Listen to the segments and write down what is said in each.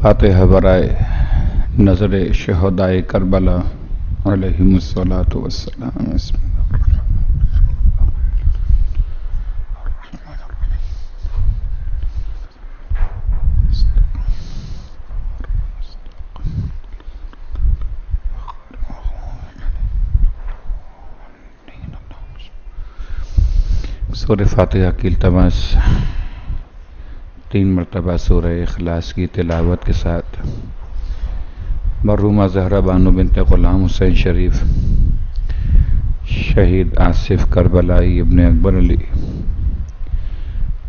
فاتحہ برائے نظر شہدائے کربلا علیہم الصلاۃ والسلام. بسم اللہ سورہ فاتحہ کی التماس 3 مرتبہ سورہ اخلاص کی تلاوت کے ساتھ مرحومہ زہرا بانو بنت غلام حسین شریف شہید آصف کربلائی ابن اکبر علی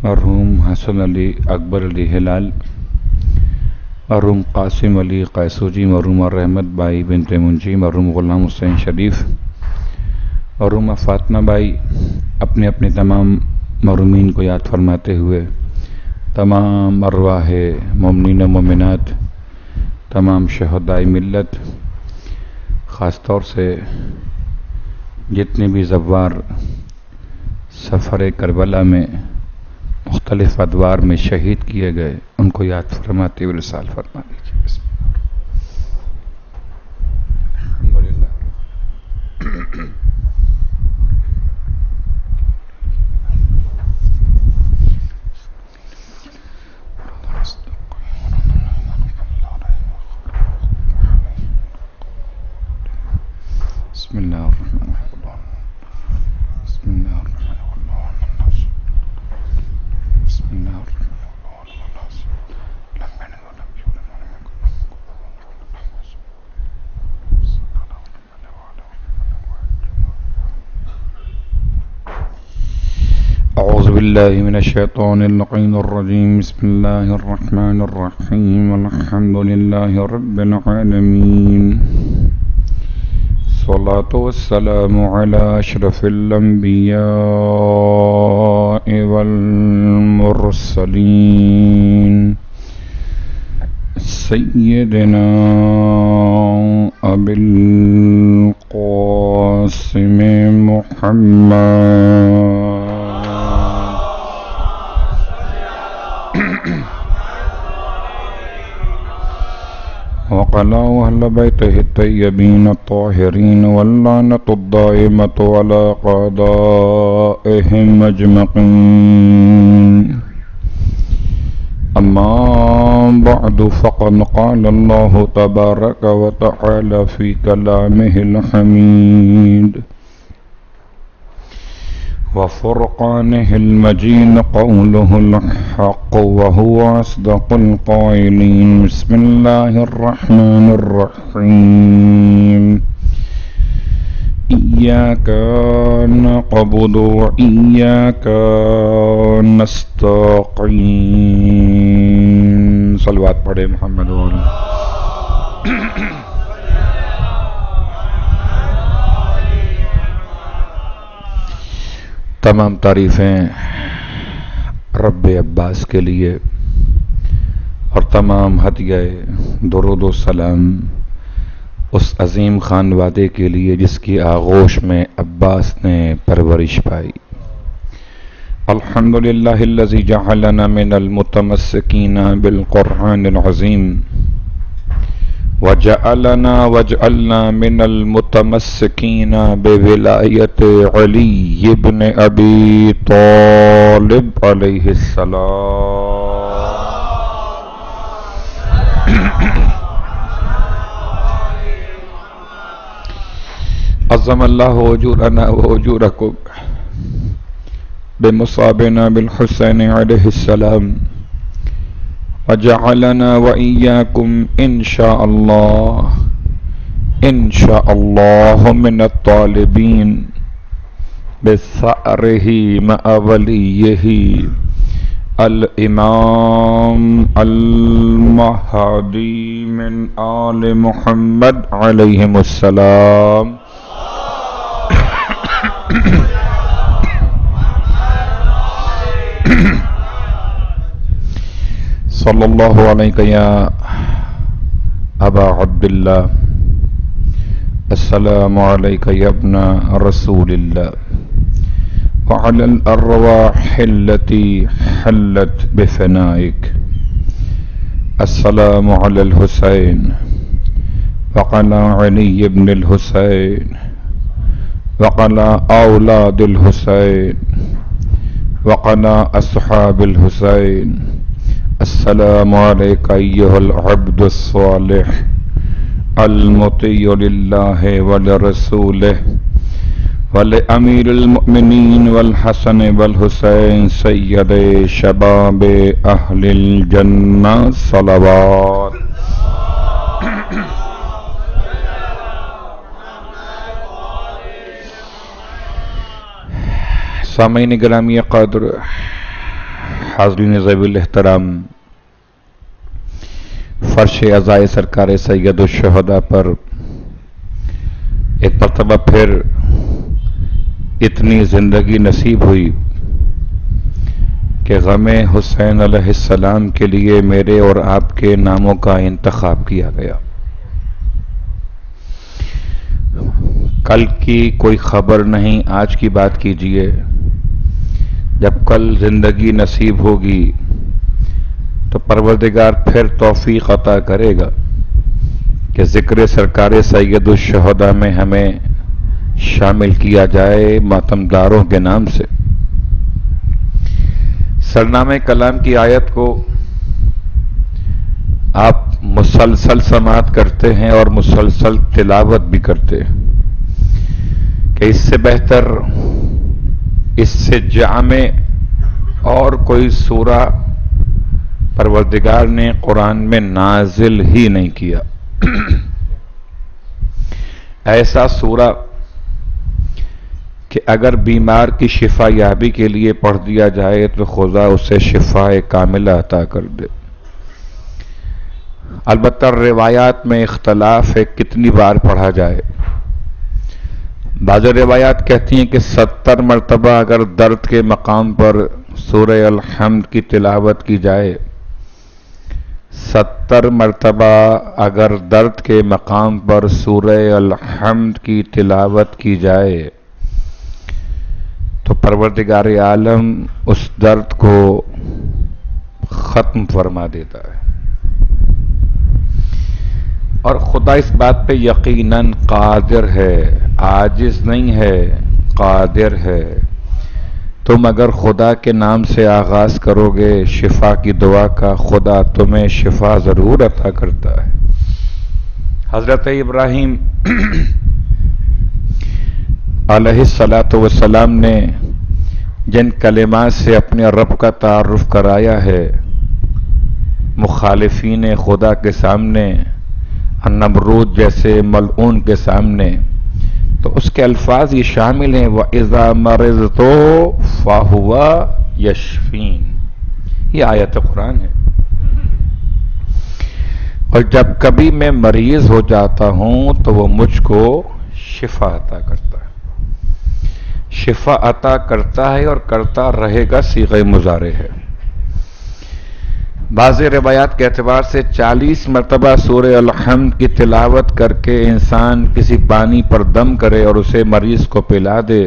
مرحوم حسن علی اکبر علی ہلال مرحوم قاسم علی قیسوجی مرحومہ رحمت بائی بنت منجی مرحوم غلام حسین شریف مرحومہ فاطمہ بائی اپنے اپنے تمام مرحومین کو یاد فرماتے ہوئے تمام ارواح مومنین و مومنات تمام شہداء ملت خاص طور سے جتنے بھی زوار سفر کربلا میں مختلف ادوار میں شہید کیے گئے ان کو یاد فرماتے ہوئے رسال فرما دیجیے. الحمدللہ. بسم اللہ الرحمن الرحیم. بسم اللہ الرحمن الرحیم. بسم اللہ الرحمن الرحیم. اعوذ باللہ من الشیطان اللعین الرجیم. بسم اللہ الرحمن الرحیم. الحمد للہ رب العالمین. الصلاة والسلام على أشرف الأنبياء والمرسلين سيدنا أبي القاسم محمد وعلى أهل بيته الطيبين الطاهرين واللعنة الدائمة على أعدائهم أجمعين. أما بعد فقد قال الله تبارك وتعالى في كلامه الحميد وفرقانه المجيد قوله الحق وهو أصدق القائلين. بسم الله الرحمن الرحيم. إياك نعبد وإياك نستعين. صلوات پڑھے محمد والے. تمام تعریفیں رب عباس کے لیے اور تمام ہدیہ درود و سلام اس عظیم خانوادے کے لیے جس کی آغوش میں عباس نے پرورش پائی. الحمدللہ الذی جعلنا من المتمسکین بالقرآن العظیم وجعلنا من المتمسکین بولایت علی ابن ابی طالب علیہ السلام. عظم اللہ اجورنا واجورکم بمصابنا بالحسین علیہ السلام وجعلنا وإياكم إن شاء الله من الطالبين بثأره مع وليه الإمام المهدي من آل محمد عليهم السلام. صلی اللہ علیہ یا ابا عبداللہ. السلام علیک یا ابن رسول اللہ وعلى الأرواح التي حلت بفنائك السلام علی الحسین وعلی علی بن الحسین وعلی اولاد الحسین وعلی اصحاب الحسین السلام علیک ایھا العبد الصالح المطیع للہ ولرسولہ ولامیر المؤمنین والحسن والحسین سید شباب اہل الجنہ صلوات. سامعین گرامی قدر، حاضرین ذوی الاحترام، فرش عزائے سرکار سید الشہداء پر ایک مرتبہ پھر اتنی زندگی نصیب ہوئی کہ غم حسین علیہ السلام کے لیے میرے اور آپ کے ناموں کا انتخاب کیا گیا. کل کی کوئی خبر نہیں، آج کی بات کیجئے. جب کل زندگی نصیب ہوگی تو پروردگار پھر توفیق عطا کرے گا کہ ذکر سرکار سید الشہداء میں ہمیں شامل کیا جائے ماتمداروں کے نام سے. سرنامہ کلام کی آیت کو آپ مسلسل سماعت کرتے ہیں اور مسلسل تلاوت بھی کرتے ہیں کہ اس سے بہتر، اس سے جامع اور کوئی سورہ پروردگار نے قرآن میں نازل ہی نہیں کیا. ایسا سورہ کہ اگر بیمار کی شفا یابی کے لیے پڑھ دیا جائے تو خدا اسے شفا کاملہ عطا کر دے. البتہ روایات میں اختلاف ہے کتنی بار پڑھا جائے. بعض روایات کہتی ہیں کہ 70 مرتبہ اگر درد کے مقام پر سورہ الحمد کی تلاوت کی جائے، 70 مرتبہ اگر درد کے مقام پر سورہ الحمد کی تلاوت کی جائے تو پروردگار عالم اس درد کو ختم فرما دیتا ہے. اور خدا اس بات پہ یقیناً قادر ہے، عاجز نہیں ہے، قادر ہے. تم اگر خدا کے نام سے آغاز کرو گے شفا کی دعا کا، خدا تمہیں شفا ضرور عطا کرتا ہے. حضرت ابراہیم علیہ السلام نے جن کلمات سے اپنے رب کا تعارف کرایا ہے مخالفین خدا کے سامنے، نمرود جیسے ملعون کے سامنے، تو اس کے الفاظ یہ شامل ہیں وَإِذَا مَرِضْتُ فَهُوَ يَشْفِينِ. یہ آیت قرآن ہے. اور جب کبھی میں مریض ہو جاتا ہوں تو وہ مجھ کو شفا عطا کرتا ہے. شفا عطا کرتا ہے اور کرتا رہے گا صیغہ مضارع ہے. بعض روایات کے اعتبار سے 40 مرتبہ سورہ الحمد کی تلاوت کر کے انسان کسی پانی پر دم کرے اور اسے مریض کو پلا دے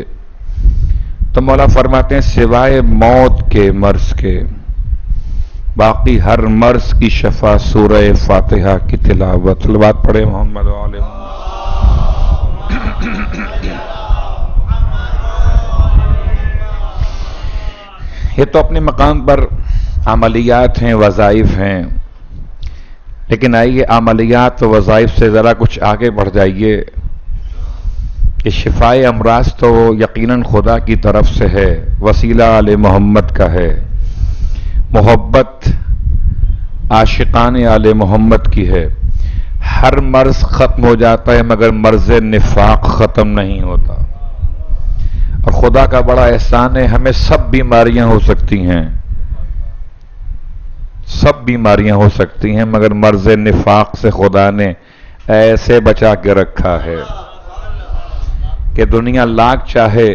تو مولا فرماتے ہیں سوائے موت کے مرض کے باقی ہر مرض کی شفا سورہ فاتحہ کی تلاوت. صلوات پڑھے محمد و آل محمد. یہ تو اپنے مقام پر عملیات ہیں، وظائف ہیں، لیکن آئیے عملیات و وظائف سے ذرا کچھ آگے بڑھ جائیے کہ شفائے امراض تو یقیناً خدا کی طرف سے ہے، وسیلہ آل محمد کا ہے، محبت عاشقان آل محمد کی ہے. ہر مرض ختم ہو جاتا ہے مگر مرض نفاق ختم نہیں ہوتا. اور خدا کا بڑا احسان ہے، ہمیں سب بیماریاں ہو سکتی ہیں، سب بیماریاں ہو سکتی ہیں، مگر مرض نفاق سے خدا نے ایسے بچا کے رکھا ہے کہ دنیا لاکھ چاہے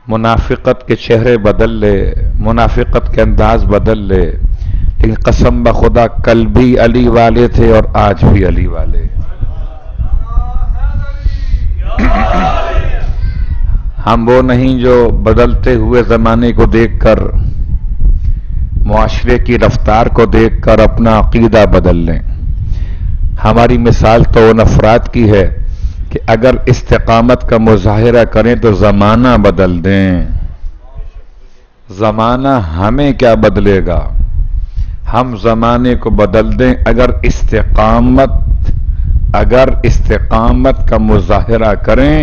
منافقت کے چہرے بدل لے، منافقت کے انداز بدل لے، لیکن قسم بخدا کل بھی علی والے تھے اور آج بھی علی والے. ہم وہ نہیں جو بدلتے ہوئے زمانے کو دیکھ کر معاشرے کی رفتار کو دیکھ کر اپنا عقیدہ بدل لیں. ہماری مثال تو ان افراد کی ہے کہ اگر استقامت کا مظاہرہ کریں تو زمانہ بدل دیں. زمانہ ہمیں کیا بدلے گا؟ ہم زمانے کو بدل دیں. اگر استقامت کا مظاہرہ کریں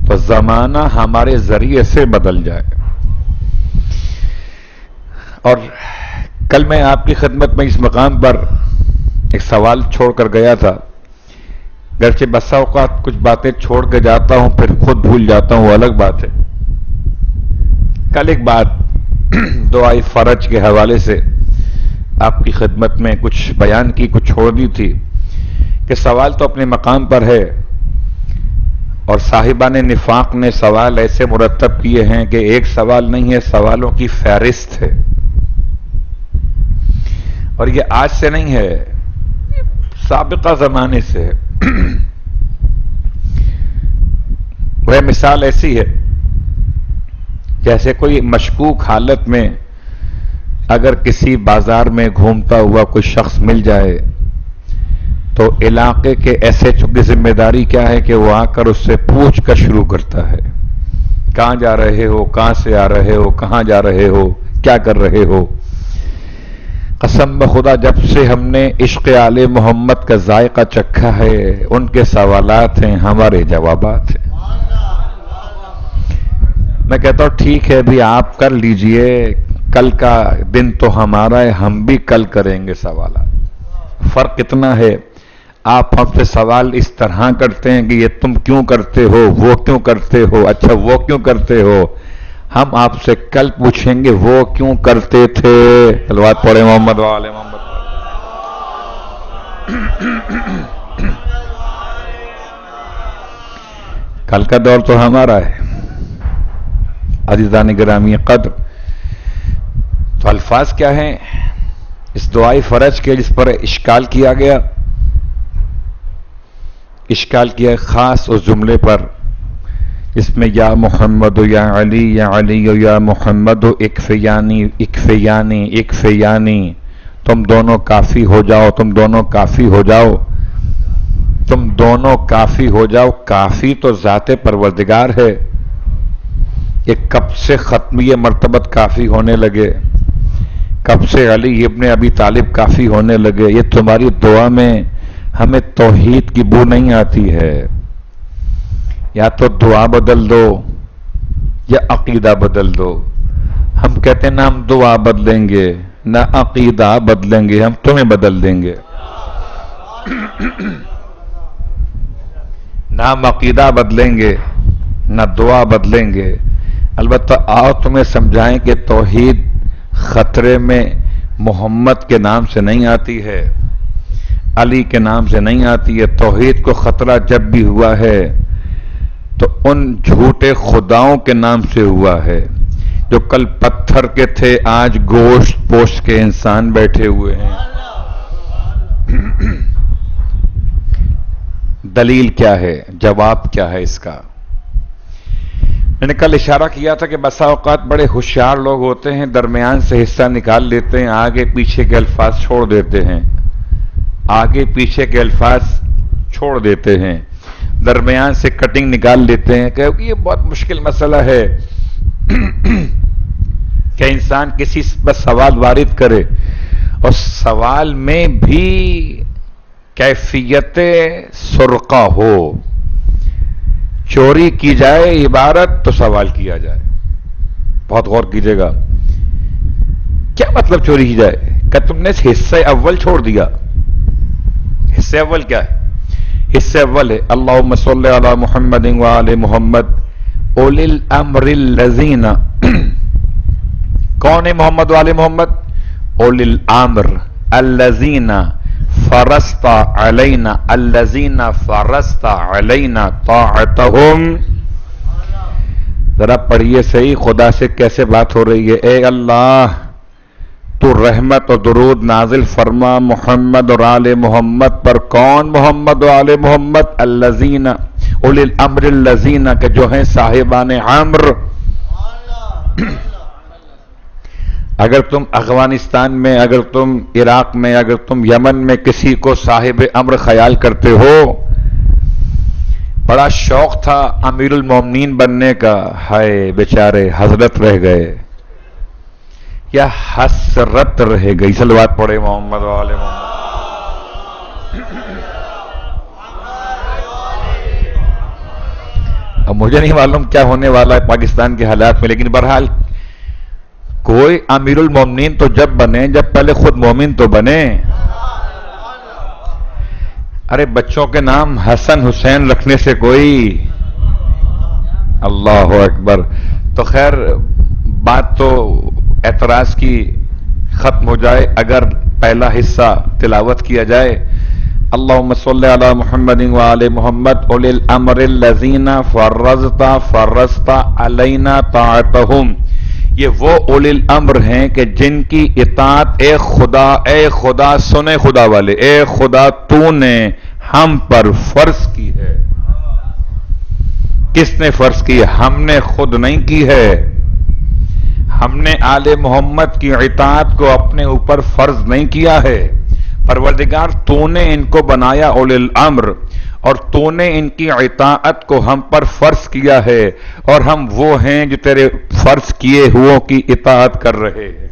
تو زمانہ ہمارے ذریعے سے بدل جائے. اور کل میں آپ کی خدمت میں اس مقام پر ایک سوال چھوڑ کر گیا تھا. گرچہ بسا اوقات کچھ باتیں چھوڑ کے جاتا ہوں پھر خود بھول جاتا ہوں، وہ الگ بات ہے. کل ایک بات دعائے فرج کے حوالے سے آپ کی خدمت میں کچھ بیان کی، کچھ چھوڑ دی تھی کہ سوال تو اپنے مقام پر ہے، اور صاحبان نفاق نے سوال ایسے مرتب کیے ہیں کہ ایک سوال نہیں ہے، سوالوں کی فہرست ہے. اور یہ آج سے نہیں ہے، سابقہ زمانے سے ہے. وہ مثال ایسی ہے جیسے کوئی مشکوک حالت میں اگر کسی بازار میں گھومتا ہوا کوئی شخص مل جائے تو علاقے کے ایس ایچ او کی ذمہ داری کیا ہے کہ وہ آ کر اس سے پوچھ کر شروع کرتا ہے. کہاں جا رہے ہو، کہاں سے آ رہے ہو، کہاں جا رہے ہو، کیا کر رہے ہو. قسم بخدا جب سے ہم نے عشق آل محمد کا ذائقہ چکھا ہے ان کے سوالات ہیں، ہمارے جوابات ہیں. میں کہتا ہوں ٹھیک ہے بھی آپ کر لیجئے، کل کا دن تو ہمارا ہے، ہم بھی کل کریں گے سوالات. فرق اتنا ہے آپ ہم سے سوال اس طرح کرتے ہیں کہ یہ تم کیوں کرتے ہو، وہ کیوں کرتے ہو، اچھا وہ کیوں کرتے ہو. ہم آپ سے کل پوچھیں گے وہ کیوں کرتے تھے. صلوات پڑھے محمد وآل محمد. کل کا دور تو ہمارا ہے. عزیزان گرامی قدر، تو الفاظ کیا ہیں اس دعائے فرج کے جس پر اشکال کیا گیا؟ اشکال کیا خاص اس جملے پر اس میں یا محمد یا علی یا علی یا محمد اکفیانی اکفیانی اکفیانی، تم دونوں کافی ہو جاؤ، تم دونوں کافی ہو جاؤ، تم دونوں کافی ہو جاؤ. کافی تو ذات پروردگار ہے. یہ کب سے ختمیہ مرتبت کافی ہونے لگے، کب سے علی ابن ابی طالب کافی ہونے لگے. یہ تمہاری دعا میں ہمیں توحید کی بو نہیں آتی ہے. یا تو دعا بدل دو یا عقیدہ بدل دو. ہم کہتے ہیں نہ ہم دعا بدلیں گے نہ عقیدہ بدلیں گے، ہم تمہیں بدل دیں گے. نہ ہم عقیدہ بدلیں گے نہ دعا بدلیں گے. البتہ آؤ تمہیں سمجھائیں کہ توحید خطرے میں محمد کے نام سے نہیں آتی ہے، علی کے نام سے نہیں آتی ہے. توحید کو خطرہ جب بھی ہوا ہے تو ان جھوٹے خداؤں کے نام سے ہوا ہے جو کل پتھر کے تھے آج گوشت پوش کے انسان بیٹھے ہوئے ہیں. دلیل کیا ہے، جواب کیا ہے اس کا؟ میں نے کل اشارہ کیا تھا کہ بسا اوقات بڑے ہوشیار لوگ ہوتے ہیں، درمیان سے حصہ نکال لیتے ہیں، آگے پیچھے کے الفاظ چھوڑ دیتے ہیں، آگے پیچھے کے الفاظ چھوڑ دیتے ہیں، درمیان سے کٹنگ نکال لیتے ہیں. کہ یہ بہت مشکل مسئلہ ہے کہ انسان کسی پر سوال وارد کرے اور سوال میں بھی کیفیت سرقہ ہو. چوری کی جائے عبارت تو سوال کیا جائے. بہت غور کیجئے گا. کیا مطلب چوری کی جائے؟ کہ تم نے حصہ اول چھوڑ دیا. حصہ اول کیا ہے؟ حصہ اول ہے اللہم صلی علی محمد وآل محمد اولی الامر الذین. کون ہے محمد وآل محمد؟ اولی الامر الذین فرضت علینا، الذین فرضت علینا طاعتہم. ذرا پڑھیے صحیح خدا سے کیسے بات ہو رہی ہے. اے اللہ تو رحمت و درود نازل فرما محمد اور آل محمد پر. کون محمد و آل محمد؟ الذین اولی الامر الذین، کہ جو ہیں صاحبان امر. اگر تم افغانستان میں، اگر تم عراق میں، اگر تم یمن میں کسی کو صاحب امر خیال کرتے ہو، بڑا شوق تھا امیر المومنین بننے کا، ہائے بیچارے حضرت رہ گئے یا حسرت رہ گئی. صلوات پڑھے محمد و آل محمد. اب مجھے نہیں معلوم کیا ہونے والا ہے پاکستان کے حالات میں، لیکن بہرحال کوئی امیر المومنین تو جب بنے جب پہلے خود مومن تو بنے. ارے بچوں کے نام حسن حسین رکھنے سے کوئی، اللہ اکبر. تو خیر بات تو اعتراض کی ختم ہو جائے اگر پہلا حصہ تلاوت کیا جائے. اللہم صلی علی محمد وآل محمد اولی الامر الذین فرضت علینا طاعتہم. یہ وہ اولی الامر ہیں کہ جن کی اطاعت اے خدا سنے خدا والے، اے خدا تو نے ہم پر فرض کی ہے. کس نے فرض کی؟ ہم نے خود نہیں کی ہے. ہم نے آل محمد کی اطاعت کو اپنے اوپر فرض نہیں کیا ہے. پروردگار تو نے ان کو بنایا اولی الامر، اور تو نے ان کی اطاعت کو ہم پر فرض کیا ہے، اور ہم وہ ہیں جو تیرے فرض کیے ہوئوں کی اطاعت کر رہے ہیں.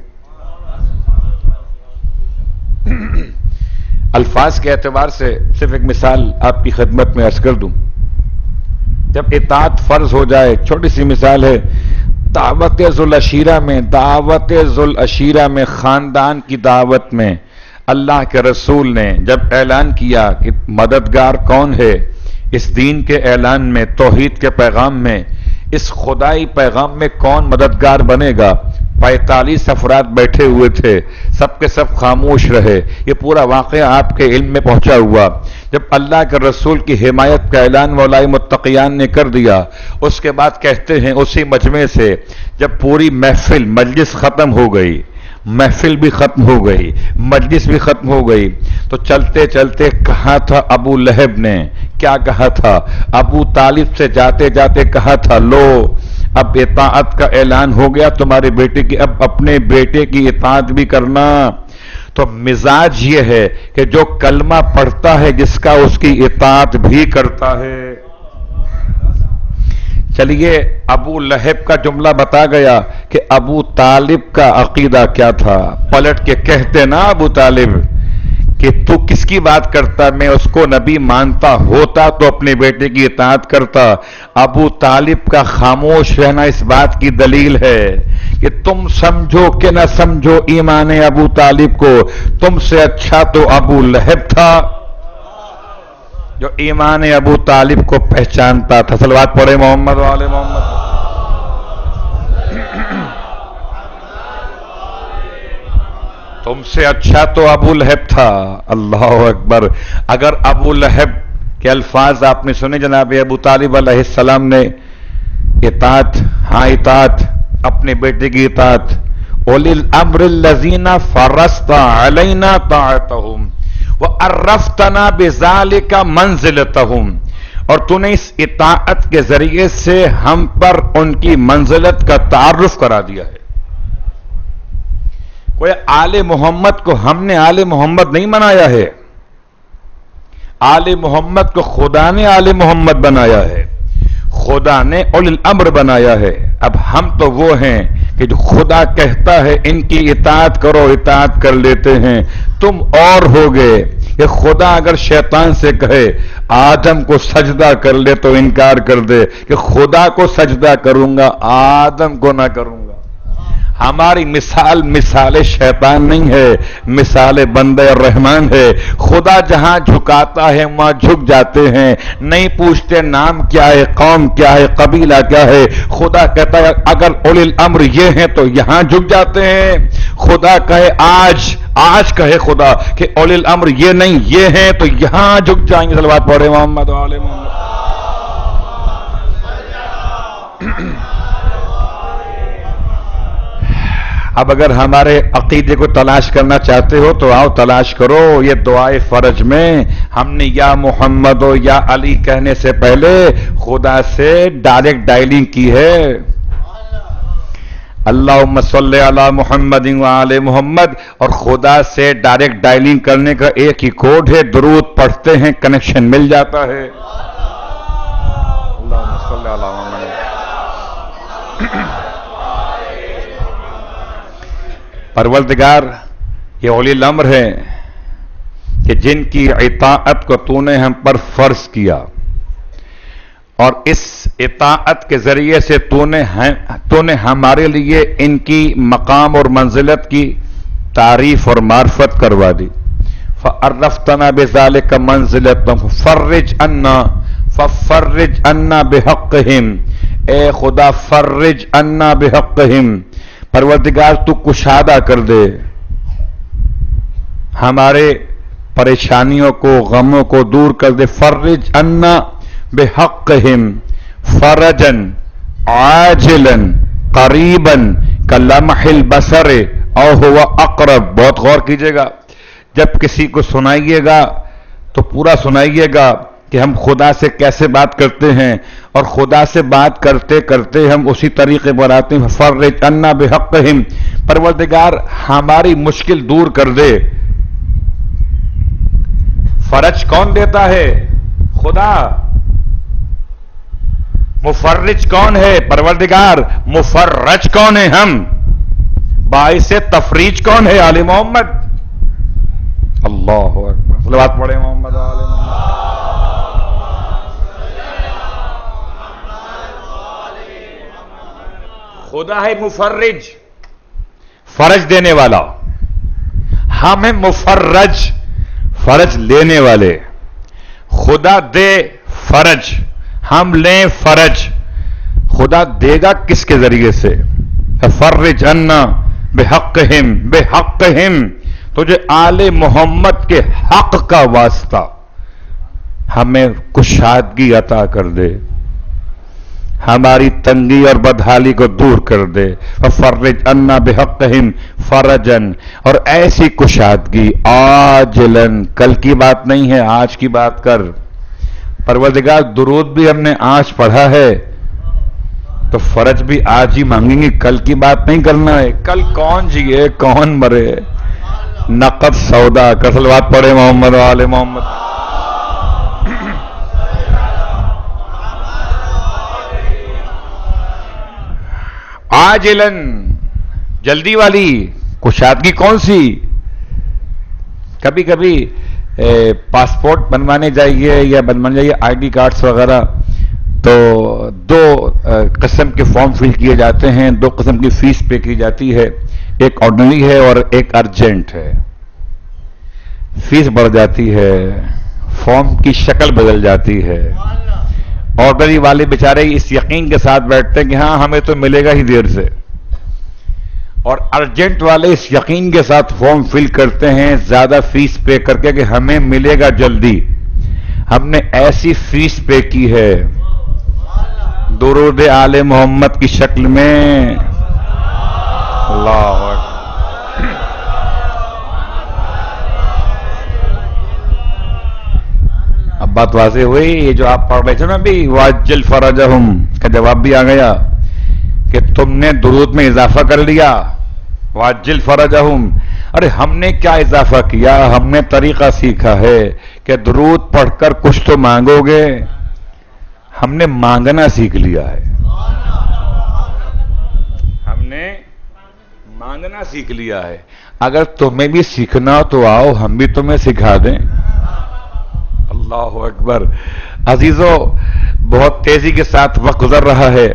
الفاظ کے اعتبار سے صرف ایک مثال آپ کی خدمت میں عرض کر دوں. جب اطاعت فرض ہو جائے، چھوٹی سی مثال ہے، دعوت ذوالعشیرہ میں خاندان کی دعوت میں اللہ کے رسول نے جب اعلان کیا کہ مددگار کون ہے اس دین کے اعلان میں، توحید کے پیغام میں، اس خدائی پیغام میں کون مددگار بنے گا، 45 افراد بیٹھے ہوئے تھے، سب کے سب خاموش رہے. یہ پورا واقعہ آپ کے علم میں پہنچا ہوا. جب اللہ کے رسول کی حمایت کا اعلان مولا متقیان نے کر دیا، اس کے بعد کہتے ہیں اسی مجمع سے جب پوری مجلس ختم ہو گئی، محفل بھی ختم ہو گئی، مجلس بھی ختم ہو گئی، تو چلتے چلتے کہا تھا ابو لہب نے، کیا کہا تھا؟ ابو طالب سے جاتے جاتے کہا تھا لو اب اطاعت کا اعلان ہو گیا تمہارے بیٹے کی، اب اپنے بیٹے کی اطاعت بھی کرنا. تو مزاج یہ ہے کہ جو کلمہ پڑھتا ہے جس کا اس کی اطاعت بھی کرتا ہے. چلیے ابو لہب کا جملہ بتا گیا کہ ابو طالب کا عقیدہ کیا تھا. پلٹ کے کہتے نا ابو طالب کہ تو کس کی بات کرتا، میں اس کو نبی مانتا ہوتا تو اپنے بیٹے کی اطاعت کرتا. ابو طالب کا خاموش رہنا اس بات کی دلیل ہے کہ تم سمجھو کہ نہ سمجھو ایمان ابو طالب کو، تم سے اچھا تو ابو لہب تھا جو ایمان ابو طالب کو پہچانتا تھا. صلوات پڑھے محمد و آل محمد. تم سے اچھا تو ابو لہب تھا. اللہ اکبر. اگر ابو لہب کے الفاظ آپ نے سنے جناب ابو طالب علیہ السلام نے، اطاعت، ہاں اطاعت، اپنے بیٹے کی اطاعت، اولی الامر الذین فرضت علینا طاعتہم وعرفتنا بذالک منزلتہم، اور تو نے اس اطاعت کے ذریعے سے ہم پر ان کی منزلت کا تعارف کرا دیا ہے. کوئی آل محمد کو ہم نے آل محمد نہیں بنایا ہے، آل محمد کو خدا نے آل محمد بنایا ہے، خدا نے اولی الامر بنایا ہے. اب ہم تو وہ ہیں کہ جو خدا کہتا ہے ان کی اطاعت کرو، اطاعت کر لیتے ہیں. تم اور ہو گئے کہ خدا اگر شیطان سے کہے آدم کو سجدہ کر لے تو انکار کر دے کہ خدا کو سجدہ کروں گا آدم کو نہ کروں گا. ہماری مثال شیطان نہیں ہے، مثال بندہ الرحمن ہے. خدا جہاں جھکاتا ہے وہاں جھک جاتے ہیں، نہیں پوچھتے نام کیا ہے، قوم کیا ہے، قبیلہ کیا ہے. خدا کہتا ہے اگر اولی الامر یہ ہیں تو یہاں جھک جاتے ہیں. خدا کہے آج کہے خدا کہ اولی الامر یہ نہیں یہ ہیں تو یہاں جھک جائیں گے. صلوات پڑھے محمد و آل محمد. اب اگر ہمارے عقیدے کو تلاش کرنا چاہتے ہو تو آؤ تلاش کرو. یہ دعائے فرج میں ہم نے یا محمد و یا علی کہنے سے پہلے خدا سے ڈائریکٹ ڈائلنگ کی ہے. اللہم صلی علی محمد و آل محمد، اور خدا سے ڈائریکٹ ڈائلنگ کرنے کا ایک ہی کوڈ ہے، درود پڑھتے ہیں کنیکشن مل جاتا ہے۔ اللہم صلی علی محمد۔ پروردگار، یہ اولی الامر ہے کہ جن کی اطاعت کو تو نے ہم پر فرض کیا، اور اس اطاعت کے ذریعے سے تو نے ہمارے لیے ان کی مقام اور منزلت کی تعریف اور معرفت کروا دی۔ فعرفتنا بذالک منزلتهم ففرج عنا بحقهم، اے خدا فرج عنا بحقهم، پروردگار تو کشادہ کر دے ہمارے پریشانیوں کو، غموں کو دور کر دے۔ فرج عنا بحقهم فرجا عاجلا قریبا کلمح البصر او هو اقرب۔ بہت غور کیجئے گا، جب کسی کو سنائیے گا تو پورا سنائیے گا کہ ہم خدا سے کیسے بات کرتے ہیں، اور خدا سے بات کرتے کرتے ہم اسی طریقے پر آتے ہیں۔ فرج عنا بحقهم، پروردگار ہماری مشکل دور کر دے۔ فرج کون دیتا ہے؟ خدا۔ مفرج کون ہے؟ پروردگار۔ مفرج کون ہے؟ ہم۔ باعث تفریج کون ہے؟ آل محمد۔ اللہ اکبر، صلوات پڑھیں محمد آل محمد۔ خدا ہے مفرج، فرج دینے والا، ہم ہیں مفرج، فرج لینے والے۔ خدا دے فرج، ہم لیں فرج، خدا دے گا کس کے ذریعے سے؟ فرج عنا بحقہم، بحقہم، تجھے آل محمد کے حق کا واسطہ ہمیں کشادگی عطا کر دے، ہماری تنگی اور بدحالی کو دور کر دے۔ فرج عنا بحقہم فرجن، اور ایسی کشادگی عاجلاً، کل کی بات نہیں ہے، آج کی بات کر۔ پروردگار درود بھی ہم نے آج پڑھا ہے تو فرج بھی آج ہی مانگیں گے، کل کی بات نہیں کرنا ہے۔ کل کون جیے کون مرے، نقد سودا کا۔ صلوات پڑھے محمد و آل محمد۔ عاجلاً، جلدی والی کشادگی کون سی؟ کبھی کبھی پاسپورٹ بنوانے جائیے یا بنوانے جائیے آئی ڈی کارڈز وغیرہ، تو دو قسم کے فارم فل کیے جاتے ہیں، دو قسم کی فیس پے کی جاتی ہے، ایک آرڈنری ہے اور ایک ارجنٹ ہے۔ فیس بڑھ جاتی ہے، فارم کی شکل بدل جاتی ہے، آرڈنری والے بیچارے اس یقین کے ساتھ بیٹھتے ہیں کہ ہاں ہمیں تو ملے گا ہی دیر سے، اور ارجنٹ والے اس یقین کے ساتھ فارم فل کرتے ہیں زیادہ فیس پے کر کے کہ ہمیں ملے گا جلدی۔ ہم نے ایسی فیس پے کی ہے درود آل محمد کی شکل میں۔ اللہ اکبر۔ اب بات واضح ہوئی، یہ جو آپ پڑھ رہے تھے نا ابھی، واجل فرجہم کا جواب بھی آ گیا کہ تم نے درود میں اضافہ کر لیا، واجل فرجہم۔ ارے ہم نے کیا اضافہ کیا؟ ہم نے طریقہ سیکھا ہے کہ درود پڑھ کر کچھ تو مانگو گے، ہم نے مانگنا سیکھ لیا ہے، ہم نے مانگنا سیکھ لیا ہے۔ اگر تمہیں بھی سیکھنا تو آؤ، ہم بھی تمہیں سکھا دیں۔ اللہ اکبر۔ عزیزو، بہت تیزی کے ساتھ وقت گزر رہا ہے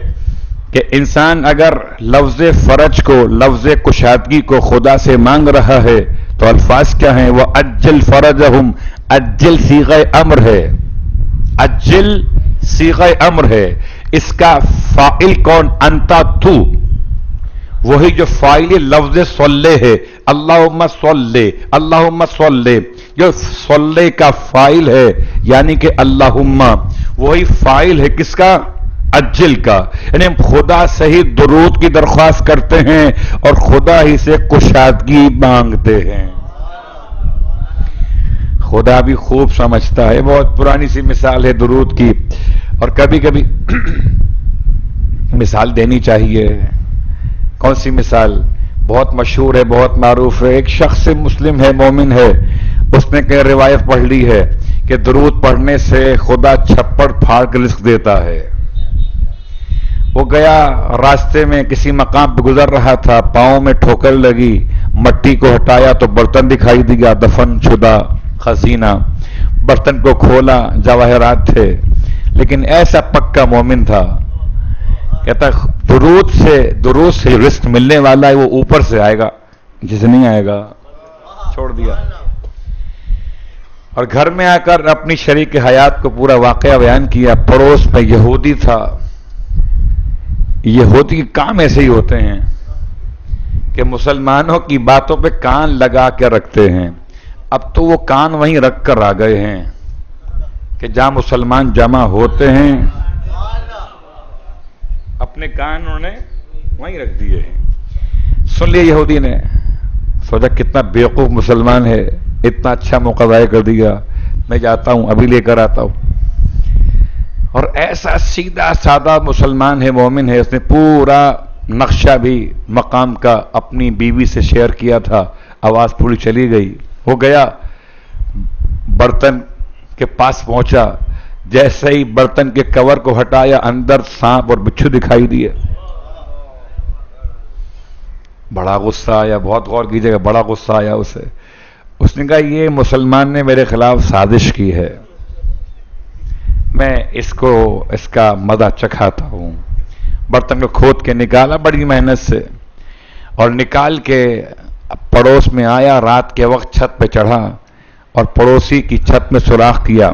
کہ انسان اگر لفظ فرج کو، لفظ کشادگی کو خدا سے مانگ رہا ہے تو الفاظ کیا ہیں؟ وہ اجل فرجہم، اجل صیغہ امر ہے، اجل صیغہ امر ہے۔ اس کا فاعل کون؟ انتا، تو، وہی جو فاعل لفظ صلی ہے، اللہم صلی، اللہم صلی، جو صلی کا فاعل ہے یعنی کہ اللہم، وہی فاعل ہے کس کا؟ اجل کا۔ یعنی ہم خدا سے ہی درود کی درخواست کرتے ہیں اور خدا ہی سے کشادگی مانگتے ہیں۔ خدا بھی خوب سمجھتا ہے، بہت پرانی سی مثال ہے درود کی، اور کبھی کبھی مثال دینی چاہیے۔ کون سی مثال؟ بہت مشہور ہے، بہت معروف ہے. ایک شخص مسلم ہے، مومن ہے، اس نے کہیں روایت پڑھ لی ہے کہ درود پڑھنے سے خدا چھپڑ پھاڑ کے رزق دیتا ہے. وہ گیا، راستے میں کسی مقام پہ گزر رہا تھا، پاؤں میں ٹھوکر لگی، مٹی کو ہٹایا تو برتن دکھائی دیا، دفن شدہ خزینہ. برتن کو کھولا، جواہرات تھے. لیکن ایسا پکا مومن تھا، کہتا درود سے رزق ملنے والا ہے، وہ اوپر سے آئے گا، جسے نہیں آئے گا چھوڑ دیا. اور گھر میں آ کر اپنی شریک حیات کو پورا واقعہ بیان کیا. پڑوس میں یہودی تھا. یہودی کے کام ایسے ہی ہوتے ہیں کہ مسلمانوں کی باتوں پہ کان لگا کے رکھتے ہیں. اب تو وہ کان وہیں رکھ کر آ گئے ہیں کہ جہاں مسلمان جمع ہوتے ہیں اپنے کان انہوں نے وہیں رکھ دیے ہیں. سن لیا یہودی نے، سوچا کتنا بیوقوف مسلمان ہے، اتنا اچھا موقع ضائع کر دیا، میں جاتا ہوں ابھی لے کر آتا ہوں. اور ایسا سیدھا سادہ مسلمان ہے، مومن ہے. اس نے پورا نقشہ بھی مقام کا اپنی بیوی سے شیئر کیا تھا. آواز پوری چلی گئی. وہ گیا، برتن کے پاس پہنچا، جیسے ہی برتن کے کور کو ہٹایا اندر سانپ اور بچھو دکھائی دیے. بڑا غصہ آیا، بہت غور کیجیے گا، بڑا غصہ آیا اسے. اس نے کہا یہ مسلمان نے میرے خلاف سازش کی ہے، میں اس کا مزہ چکھاتا ہوں. برتن کو کھود کے نکالا بڑی محنت سے، اور نکال کے پڑوس میں آیا. رات کے وقت چھت پہ چڑھا اور پڑوسی کی چھت میں سوراخ کیا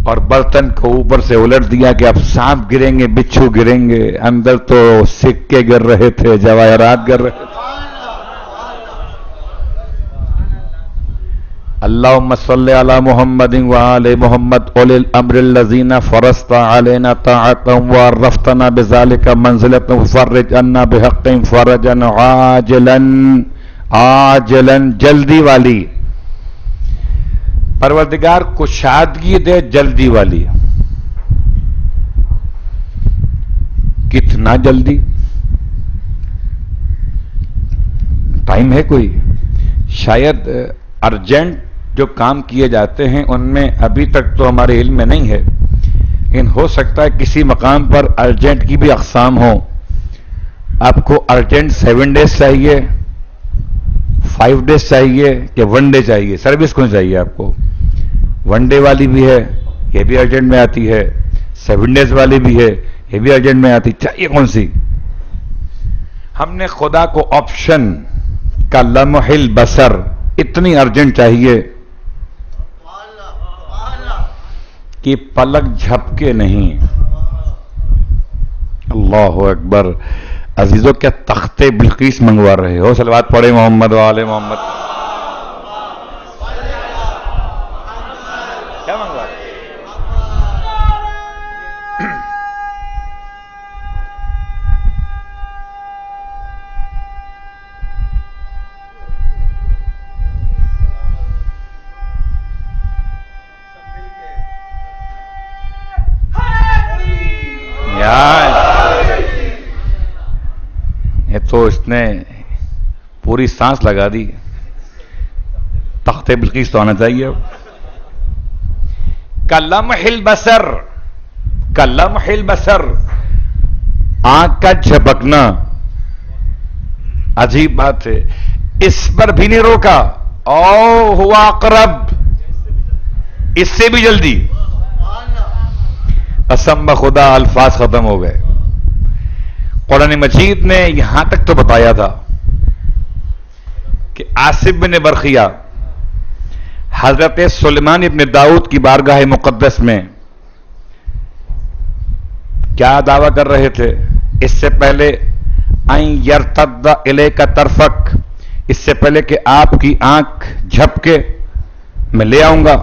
اور برتن کو اوپر سے الٹ دیا کہ اب سانپ گریں گے، بچھو گریں گے. اندر تو سکے گر رہے تھے، جواہرات گر رہے تھے. اللہم صلی علی محمد وآل محمد اولی الامر الذین فرضت علینا طاعتهم وعرفتنا بذلک منزلتهم فرج عنا بحقهم فرجا عاجلا عاجلا، جلدی والی. پروردگار کشادگی دے جلدی والی. کتنا جلدی؟ ٹائم ہے کوئی؟ شاید ارجنٹ جو کام کیے جاتے ہیں ان میں ابھی تک تو ہمارے علم میں نہیں ہے، لیکن ہو سکتا ہے کسی مقام پر ارجنٹ کی بھی اقسام ہوں. آپ کو ارجنٹ 7 days چاہیے، 5 days چاہیے کہ 1 day چاہیے؟ سروس کون چاہیے آپ کو؟ 1 day والی بھی ہے، یہ بھی ارجنٹ میں آتی ہے. 7 days والی بھی ہے، یہ بھی ارجنٹ میں آتی. چاہیے کون سی؟ ہم نے خدا کو آپشن کا لمح البصر، اتنی ارجنٹ چاہیے کہ پلک جھپکے نہیں. اللہ اکبر. عزیزوں کیا تختے بلقیس منگوا رہے ہو؟ صلوات پڑھے محمد وآل محمد. کیا منگوا رہے؟ یہ تو اس نے پوری سانس لگا دی. تختے بلقیس تو آنا چاہیے. کلمح البصر، کلمح البصر، آنکھ کا جھپکنا. عجیب بات ہے، اس پر بھی نہیں روکا. او ہوا اقرب، اس سے بھی جلدی. قسم بخدا الفاظ ختم ہو گئے. قرآن مجید نے یہاں تک تو بتایا تھا کہ آصف بن برخیہ حضرت سلیمان ابن داؤد کی بارگاہ مقدس میں کیا دعویٰ کر رہے تھے؟ اس سے پہلے این یرتد الیک طرفک، اس سے پہلے کہ آپ کی آنکھ جھپکے میں لے آؤں گا.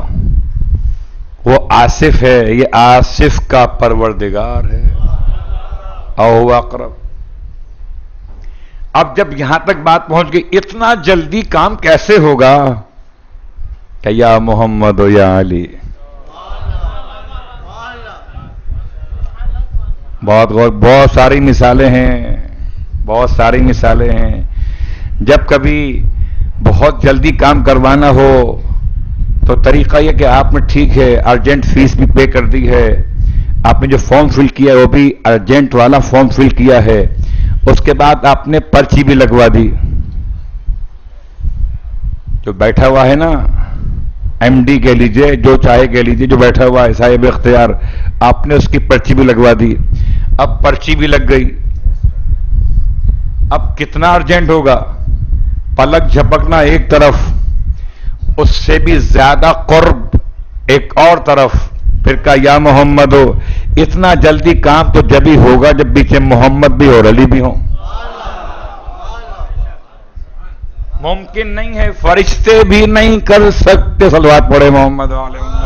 وہ آصف ہے، یہ آصف کا پروردگار ہے. او اقرب. اب جب یہاں تک بات پہنچ گئی، اتنا جلدی کام کیسے ہوگا؟ کہ یا محمد و یا علی. بہت ساری مثالیں ہیں، بہت ساری مثالیں ہیں. جب کبھی بہت جلدی کام کروانا ہو تو طریقہ یہ کہ آپ نے ٹھیک ہے ارجنٹ فیس بھی پے کر دی ہے، آپ نے جو فارم فل کیا ہے وہ بھی ارجنٹ والا فارم فل کیا ہے، اس کے بعد آپ نے پرچی بھی لگوا دی. جو بیٹھا ہوا ہے نا ایم ڈی کہہ لیجئے، جو چاہے کہہ لیجئے، جو بیٹھا ہوا ہے صاحب اختیار، آپ نے اس کی پرچی بھی لگوا دی. اب پرچی بھی لگ گئی، اب کتنا ارجنٹ ہوگا؟ پلک جھپکنا ایک طرف، اس سے بھی زیادہ قرب ایک اور طرف، پھر کہا یا محمد ہو. اتنا جلدی کام تو جب ہی ہوگا جب پیچھے محمد بھی اور علی بھی ہوں. ممکن نہیں ہے، فرشتے بھی نہیں کر سکتے. صلوات پڑھے محمد والے محمد.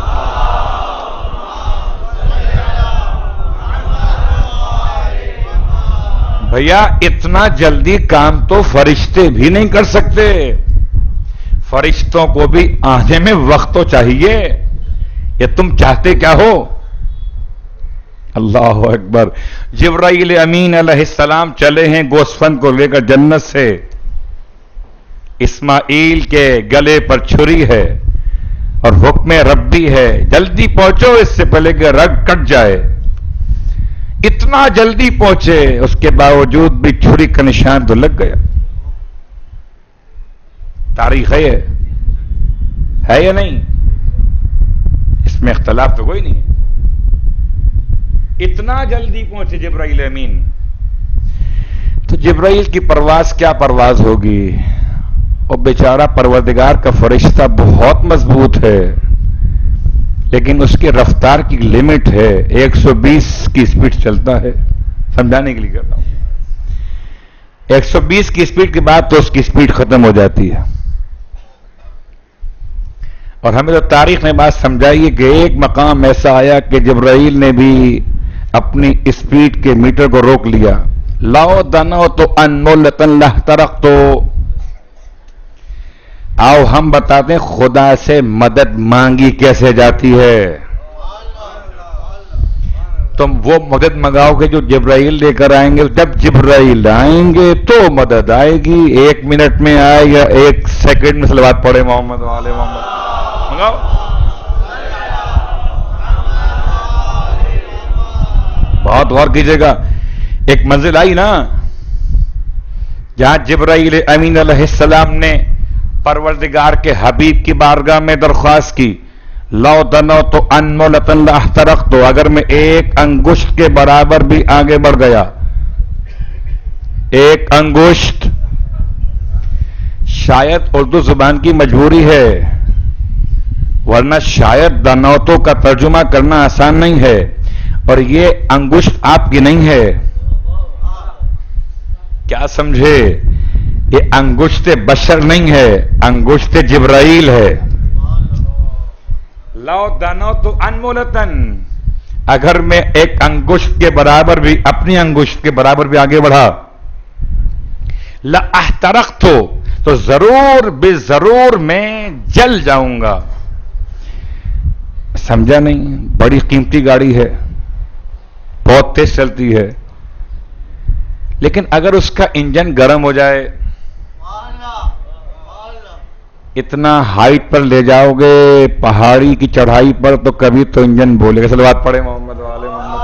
بھیا اتنا جلدی کام تو فرشتے بھی نہیں کر سکتے. فرشتوں کو بھی آنے میں وقت تو چاہیے. یہ تم چاہتے کیا ہو؟ اللہ اکبر. جبرائیل امین علیہ السلام چلے ہیں گوسفند کو لے کر جنت سے. اسماعیل کے گلے پر چھری ہے اور حکم ربی ہے، جلدی پہنچو اس سے پہلے کہ رگ کٹ جائے. اتنا جلدی پہنچے، اس کے باوجود بھی چھری کا نشان تو لگ گیا. تاریخ ہے یا نہیں؟ اس میں اختلاف تو کوئی نہیں ہے. اتنا جلدی پہنچے جبرائیل امین. تو جبرائیل کی پرواز کیا پرواز ہوگی؟ اور بیچارہ پروردگار کا فرشتہ بہت مضبوط ہے، لیکن اس کی رفتار کی لمٹ ہے. 120 کی سپیڈ چلتا ہے. سمجھانے کے لیے کہتا ہوں، 120 کی سپیڈ کے بعد تو اس کی سپیڈ ختم ہو جاتی ہے. اور ہمیں تو تاریخ نے بات سمجھائی کہ ایک مقام ایسا آیا کہ جبرائیل نے بھی اپنی سپیڈ کے میٹر کو روک لیا. لاؤ دنو تو انمولتن لہترق. تو آؤ ہم بتاتے ہیں خدا سے مدد مانگی کیسے جاتی ہے. تم وہ مدد منگاؤ گے جو جبرائیل لے کر آئیں گے. جب جبرائیل آئیں گے تو مدد آئے گی. 1 منٹ میں آئے یا 1 سیکنڈ میں. صلوات پڑھے محمد والے محمد. منگاؤ. بہت غور کیجئے گا. ایک منزل آئی نا جہاں جبرائیل امین علیہ السلام نے پروردگار کے حبیب کی بارگاہ میں درخواست کی، لو دنو تو انمولتن لاحترق. تو اگر میں 1 انگشت کے برابر بھی آگے بڑھ گیا، 1 انگشت، شاید اردو زبان کی مجبوری ہے، ورنہ شاید دنوتوں کا ترجمہ کرنا آسان نہیں ہے. اور یہ انگشت آپ کی نہیں ہے. کیا سمجھے؟ یہ انگشت بشر نہیں ہے، انگشت جبرائیل ہے. لو دنو تو انمولتن، اگر میں 1 انگشت کے برابر بھی، اپنی انگشت کے برابر بھی آگے بڑھا، لاحترقت، تو ضرور بے ضرور میں جل جاؤں گا. سمجھا نہیں؟ بڑی قیمتی گاڑی ہے، بہت تیز چلتی ہے، لیکن اگر اس کا انجن گرم ہو جائے، اتنا ہائٹ پر لے جاؤ گے پہاڑی کی چڑھائی پر، تو کبھی تو انجن بولے گا. صلوات پڑھے محمد والے محمد.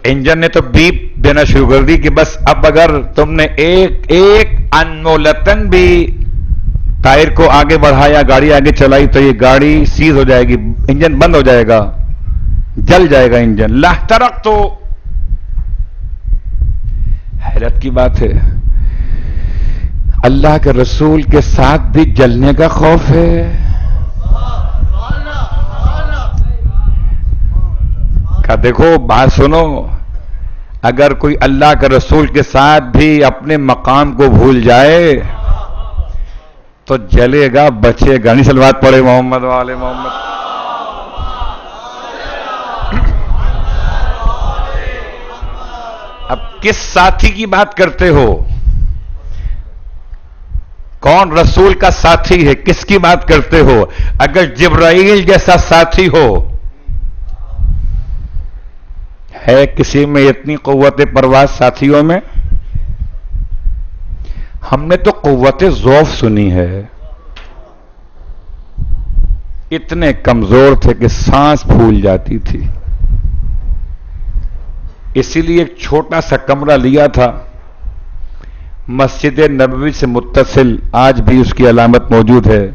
انجن نے تو بیپ دینا شروع کر دی کہ بس اب اگر تم نے ایک انمولتن بھی ٹائر کو آگے بڑھایا، گاڑی آگے چلائی، تو یہ گاڑی سیز ہو جائے گی، انجن بند ہو جائے گا، جل جائے گا انجن. لاحترق. تو حیرت کی بات ہے، اللہ کے رسول کے ساتھ بھی جلنے کا خوف ہے. کہا دیکھو بات سنو، اگر کوئی اللہ کے رسول کے ساتھ بھی اپنے مقام کو بھول جائے تو جلے گا، بچے گا نہیں. صلوات پڑھے محمد والے محمد. اب کس ساتھی کی بات کرتے ہو؟ کون رسول کا ساتھی ہے؟ کس کی بات کرتے ہو؟ اگر جبرائیل جیسا ساتھی ہو، ہے کسی میں اتنی قوت پرواز ساتھیوں میں؟ ہم نے تو قوت ضعف سنی ہے، اتنے کمزور تھے کہ سانس پھول جاتی تھی، اسی لیے ایک چھوٹا سا کمرہ لیا تھا مسجد نبوی سے متصل، آج بھی اس کی علامت موجود ہے،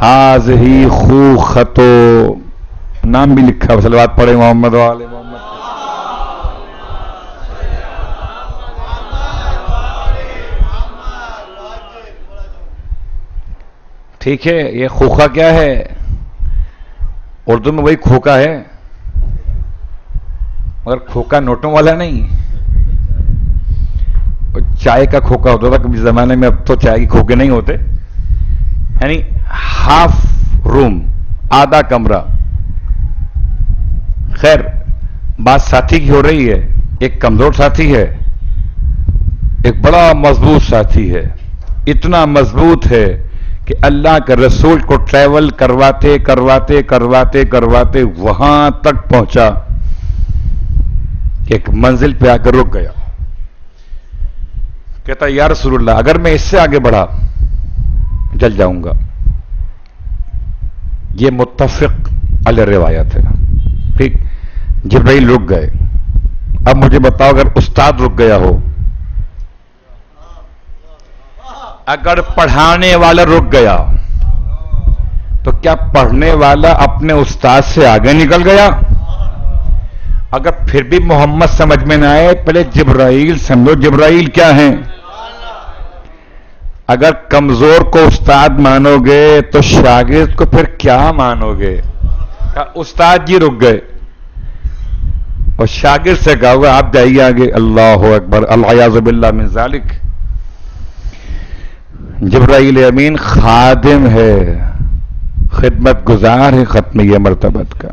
ہاذہی خوخۃ، نام بھی لکھا ہے، صلوات پڑھے محمد وآل محمد۔ ٹھیک ہے، یہ خوخہ کیا ہے؟ اردو میں وہی کھوکا ہے، مگر کھوکا نوٹوں والا نہیں، چائے کا کھوکا ہوتا تھا کبھی زمانے میں، اب تو چائے کی کھوکے نہیں ہوتے، یعنی ہاف روم، آدھا کمرہ۔ خیر، بات ساتھی کی ہو رہی ہے، ایک کمزور ساتھی ہے، ایک بڑا مضبوط ساتھی ہے، اتنا مضبوط ہے کہ اللہ کے رسول کو ٹریول کرواتے کرواتے کرواتے کرواتے وہاں تک پہنچا کہ ایک منزل پہ آ کر رک گیا، کہتا یا رسول اللہ اگر میں اس سے آگے بڑھا جل جاؤں گا۔ یہ متفق علیہ روایت ہے۔ ٹھیک، جبرائیل رک گئے۔ اب مجھے بتاؤ اگر استاد رک گیا ہو، اگر پڑھانے والا رک گیا تو کیا پڑھنے والا اپنے استاد سے آگے نکل گیا؟ اگر پھر بھی محمد سمجھ میں نہ آئے، پہلے جبرائیل سمجھو، جبرائیل کیا ہیں؟ اگر کمزور کو استاد مانو گے تو شاگرد کو پھر کیا مانو گے؟ استاد جی رک گئے اور شاگرد سے کہا ہوگا آپ جائیے آگے، اللہ اکبر، العیاذ باللہ من ذالک۔ جبرائیل امین خادم ہے، خدمت گزار ہے ختمیہ مرتبت کا،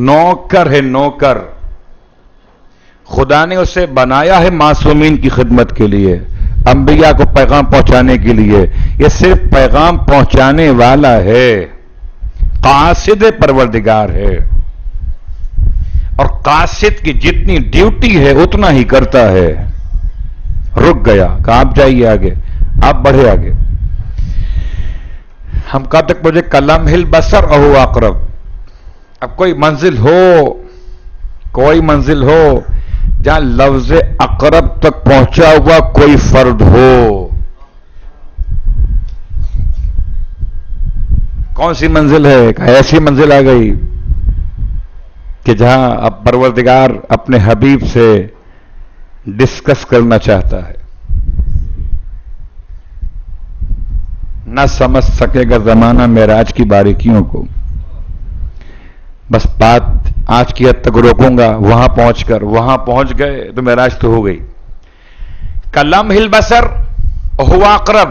نوکر ہے، نوکر۔ خدا نے اسے بنایا ہے معصومین کی خدمت کے لیے، انبیاء کو پیغام پہنچانے کے لیے، یہ صرف پیغام پہنچانے والا ہے، قاصد پروردگار ہے، اور قاصد کی جتنی ڈیوٹی ہے اتنا ہی کرتا ہے۔ رک گیا، کہا آپ جائیے آگے، آپ بڑھے آگے۔ ہم کب تک مجھے کلم ہل بسر اہو اقرب، اب کوئی منزل ہو جہاں لفظ اقرب تک پہنچا ہوا کوئی فرد ہو، کون سی منزل ہے؟ ایسی منزل آ گئی کہ جہاں اب پروردگار اپنے حبیب سے ڈسکس کرنا چاہتا ہے، نہ سمجھ سکے گا زمانہ معراج کی باریکیوں کو، بس بات آج کی حد تک روکوں گا، وہاں پہنچ گئے تو معراج تو ہو گئی۔ کلم ہل بسر ہوا اقرب،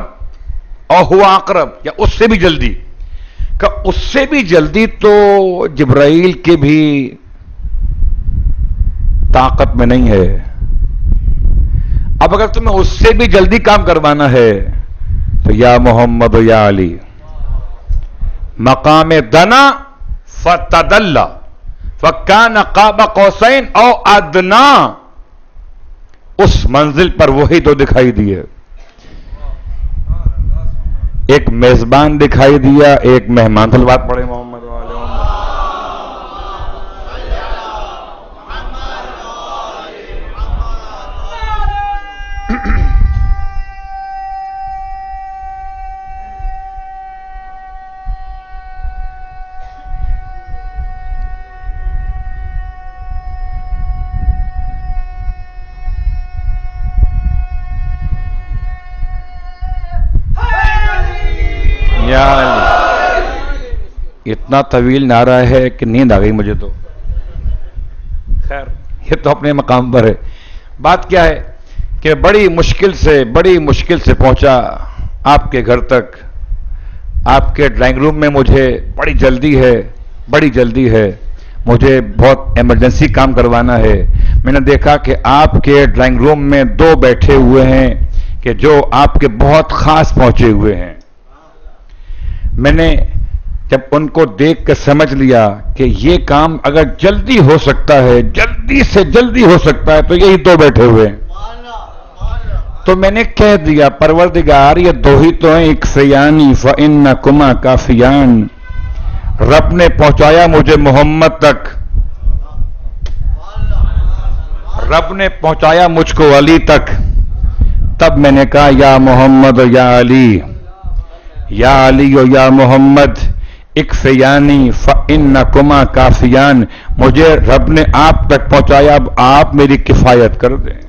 یا اس سے بھی جلدی، کہ اس سے بھی جلدی تو جبرائیل کے بھی طاقت میں نہیں ہے۔ اب اگر تمہیں اس سے بھی جلدی کام کروانا ہے تو یا محمد و یا علی، مقام دنا فتدلا فکان قاب قوسین او ادنا، اس منزل پر وہی تو دکھائی دیے، ایک میزبان دکھائی دیا، ایک مہمان۔ صلوات پڑھے محمد والے محمد۔ اتنا طویل نعرہ ہے کہ نیند آ گئی مجھے تو، خیر یہ تو اپنے مقام پر ہے۔ بات کیا ہے کہ بڑی مشکل سے پہنچا آپ کے گھر تک، آپ کے ڈرائنگ روم میں مجھے بڑی جلدی ہے، مجھے بہت ایمرجنسی کام کروانا ہے۔ میں نے دیکھا کہ آپ کے ڈرائنگ روم میں دو بیٹھے ہوئے ہیں، کہ جو آپ کے بہت خاص پہنچے ہوئے ہیں. میں نے جب ان کو دیکھ کر سمجھ لیا کہ یہ کام اگر جلدی ہو سکتا ہے، جلدی سے جلدی ہو سکتا ہے، تو یہی دو بیٹھے ہوئے ہیں. تو میں نے کہہ دیا پروردگار یہ دو ہی تو ہیں، اکفیانی فإنکما کافیان. رب نے پہنچایا مجھے محمد تک، رب نے پہنچایا مجھ کو علی تک. تب میں نے کہا یا محمد و یا علی، یا علی و یا محمد اکفیانی فإنکما کافیان. مجھے رب نے آپ تک پہنچایا، اب آپ میری کفایت کر دیں.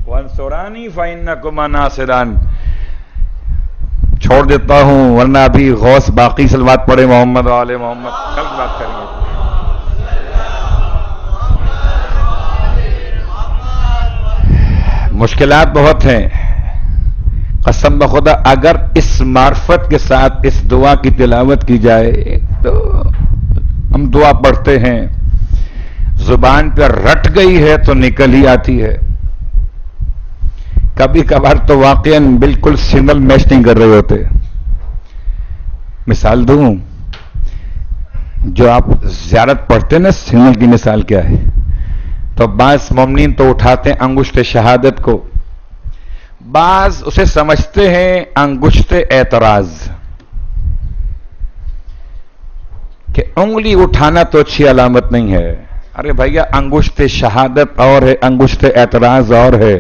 وانصرانی فإنکما ناصران. چھوڑ دیتا ہوں ورنہ ابھی غوث باقی صلوات پڑھے محمد و آل محمد، کل بات کریں گے. مشکلات بہت ہیں. قسم بخدا اگر اس معرفت کے ساتھ اس دعا کی تلاوت کی جائے تو ہم دعا پڑھتے ہیں، زبان پہ رٹ گئی ہے تو نکل ہی آتی ہے. کبھی کبھار تو واقعاً بالکل سگنل میچ نہیں کر رہے ہوتے. مثال دوں، جو آپ زیارت پڑھتے ہیں نا، سگنل کی مثال کیا ہے؟ تو بعض مومنین تو اٹھاتے ہیں انگشت شہادت کو، بعض اسے سمجھتے ہیں انگشت اعتراض، کہ انگلی اٹھانا تو اچھی علامت نہیں ہے. ارے بھیا انگشت شہادت اور ہے، انگشت اعتراض اور ہے.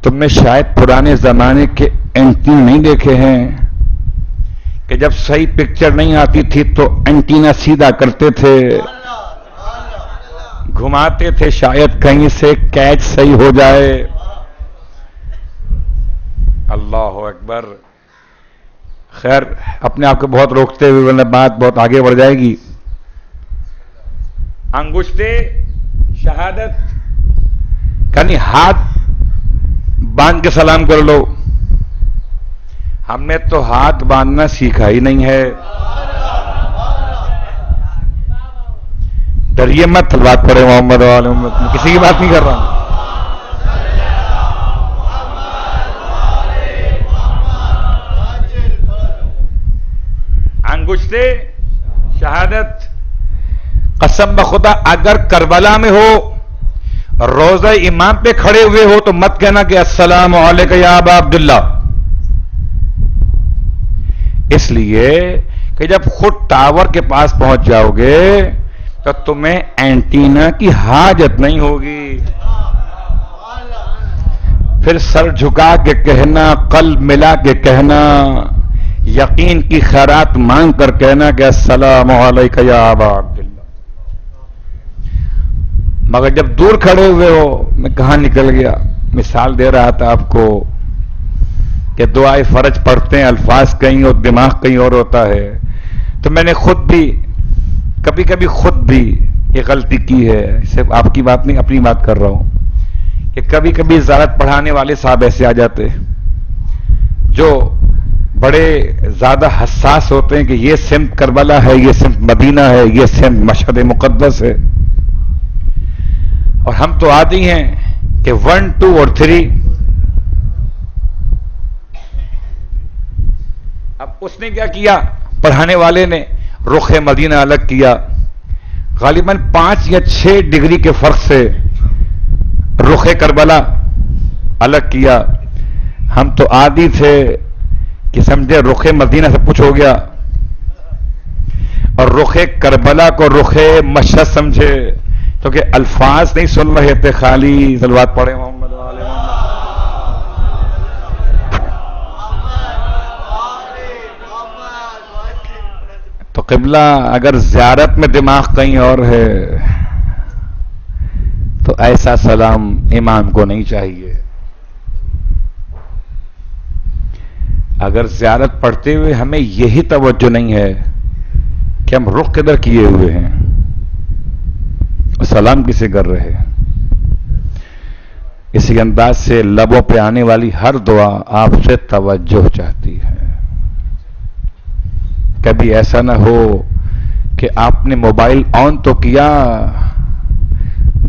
تم نے شاید پرانے زمانے کے اینٹینا نہیں دیکھے ہیں کہ جب صحیح پکچر نہیں آتی تھی تو اینٹینا سیدھا کرتے تھے، گھماتے تھے شاید کہیں سے کیچ صحیح ہو جائے. اللہ اکبر. خیر اپنے آپ کو بہت روکتے ہوئے ورنہ بات بہت آگے بڑھ جائے گی. انگشت شہادت یعنی ہاتھ باندھ کے سلام کر لو. ہم نے تو ہاتھ باندھنا سیکھا ہی نہیں ہے. ڈریے مت، بات کرے محمد والے محمد، کسی کی بات نہیں کر رہا ہوں. انگشت شہادت قسم بخدا اگر کربلا میں ہو، روضہ امام پہ کھڑے ہوئے ہو تو مت کہنا کہ السلام علیکم یا ابا عبداللہ. اس لیے کہ جب خود ٹاور کے پاس پہنچ جاؤ گے تو تمہیں اینٹینا کی حاجت نہیں ہوگی. پھر سر جھکا کے کہنا، قلب ملا کے کہنا، یقین کی خیرات مانگ کر کہنا کہ السلام علیکم یا ابا عبداللہ. مگر جب دور کھڑے ہوئے ہو، میں کہاں نکل گیا، مثال دے رہا تھا آپ کو کہ دعائے فرج پڑھتے ہیں، الفاظ کہیں اور دماغ کہیں اور ہوتا ہے. تو میں نے خود بھی کبھی کبھی خود بھی یہ غلطی کی ہے. صرف آپ کی بات نہیں، اپنی بات کر رہا ہوں کہ کبھی کبھی زیارت پڑھانے والے صاحب ایسے آ جاتے جو بڑے زیادہ حساس ہوتے ہیں کہ یہ سمت کربلا ہے، یہ سمت مدینہ ہے، یہ سمت مشہد مقدس ہے. اور ہم تو عادی ہیں کہ 1 2 اور 3. اب اس نے کیا کیا، پڑھانے والے نے رخ مدینہ الگ کیا، غالباً 5 یا 6 ڈگری کے فرق سے رخ کربلا الگ کیا. ہم تو عادی تھے کہ سمجھے رخ مدینہ سب کچھ ہو گیا، اور رخ کربلا کو رخ مشہد سمجھے، کیونکہ الفاظ نہیں سن رہے تھے، خالی صلوات پڑھے محمد والے محمد. تو قبلہ اگر زیارت میں دماغ کہیں اور ہے تو ایسا سلام امام کو نہیں چاہیے. اگر زیارت پڑھتے ہوئے ہمیں یہی توجہ نہیں ہے کہ ہم رخ کدھر کیے ہوئے ہیں، سلام کسے کر رہے ہیں، اسی انداز سے لبوں پہ آنے والی ہر دعا آپ سے توجہ چاہتی ہے. کبھی ایسا نہ ہو کہ آپ نے موبائل آن تو کیا،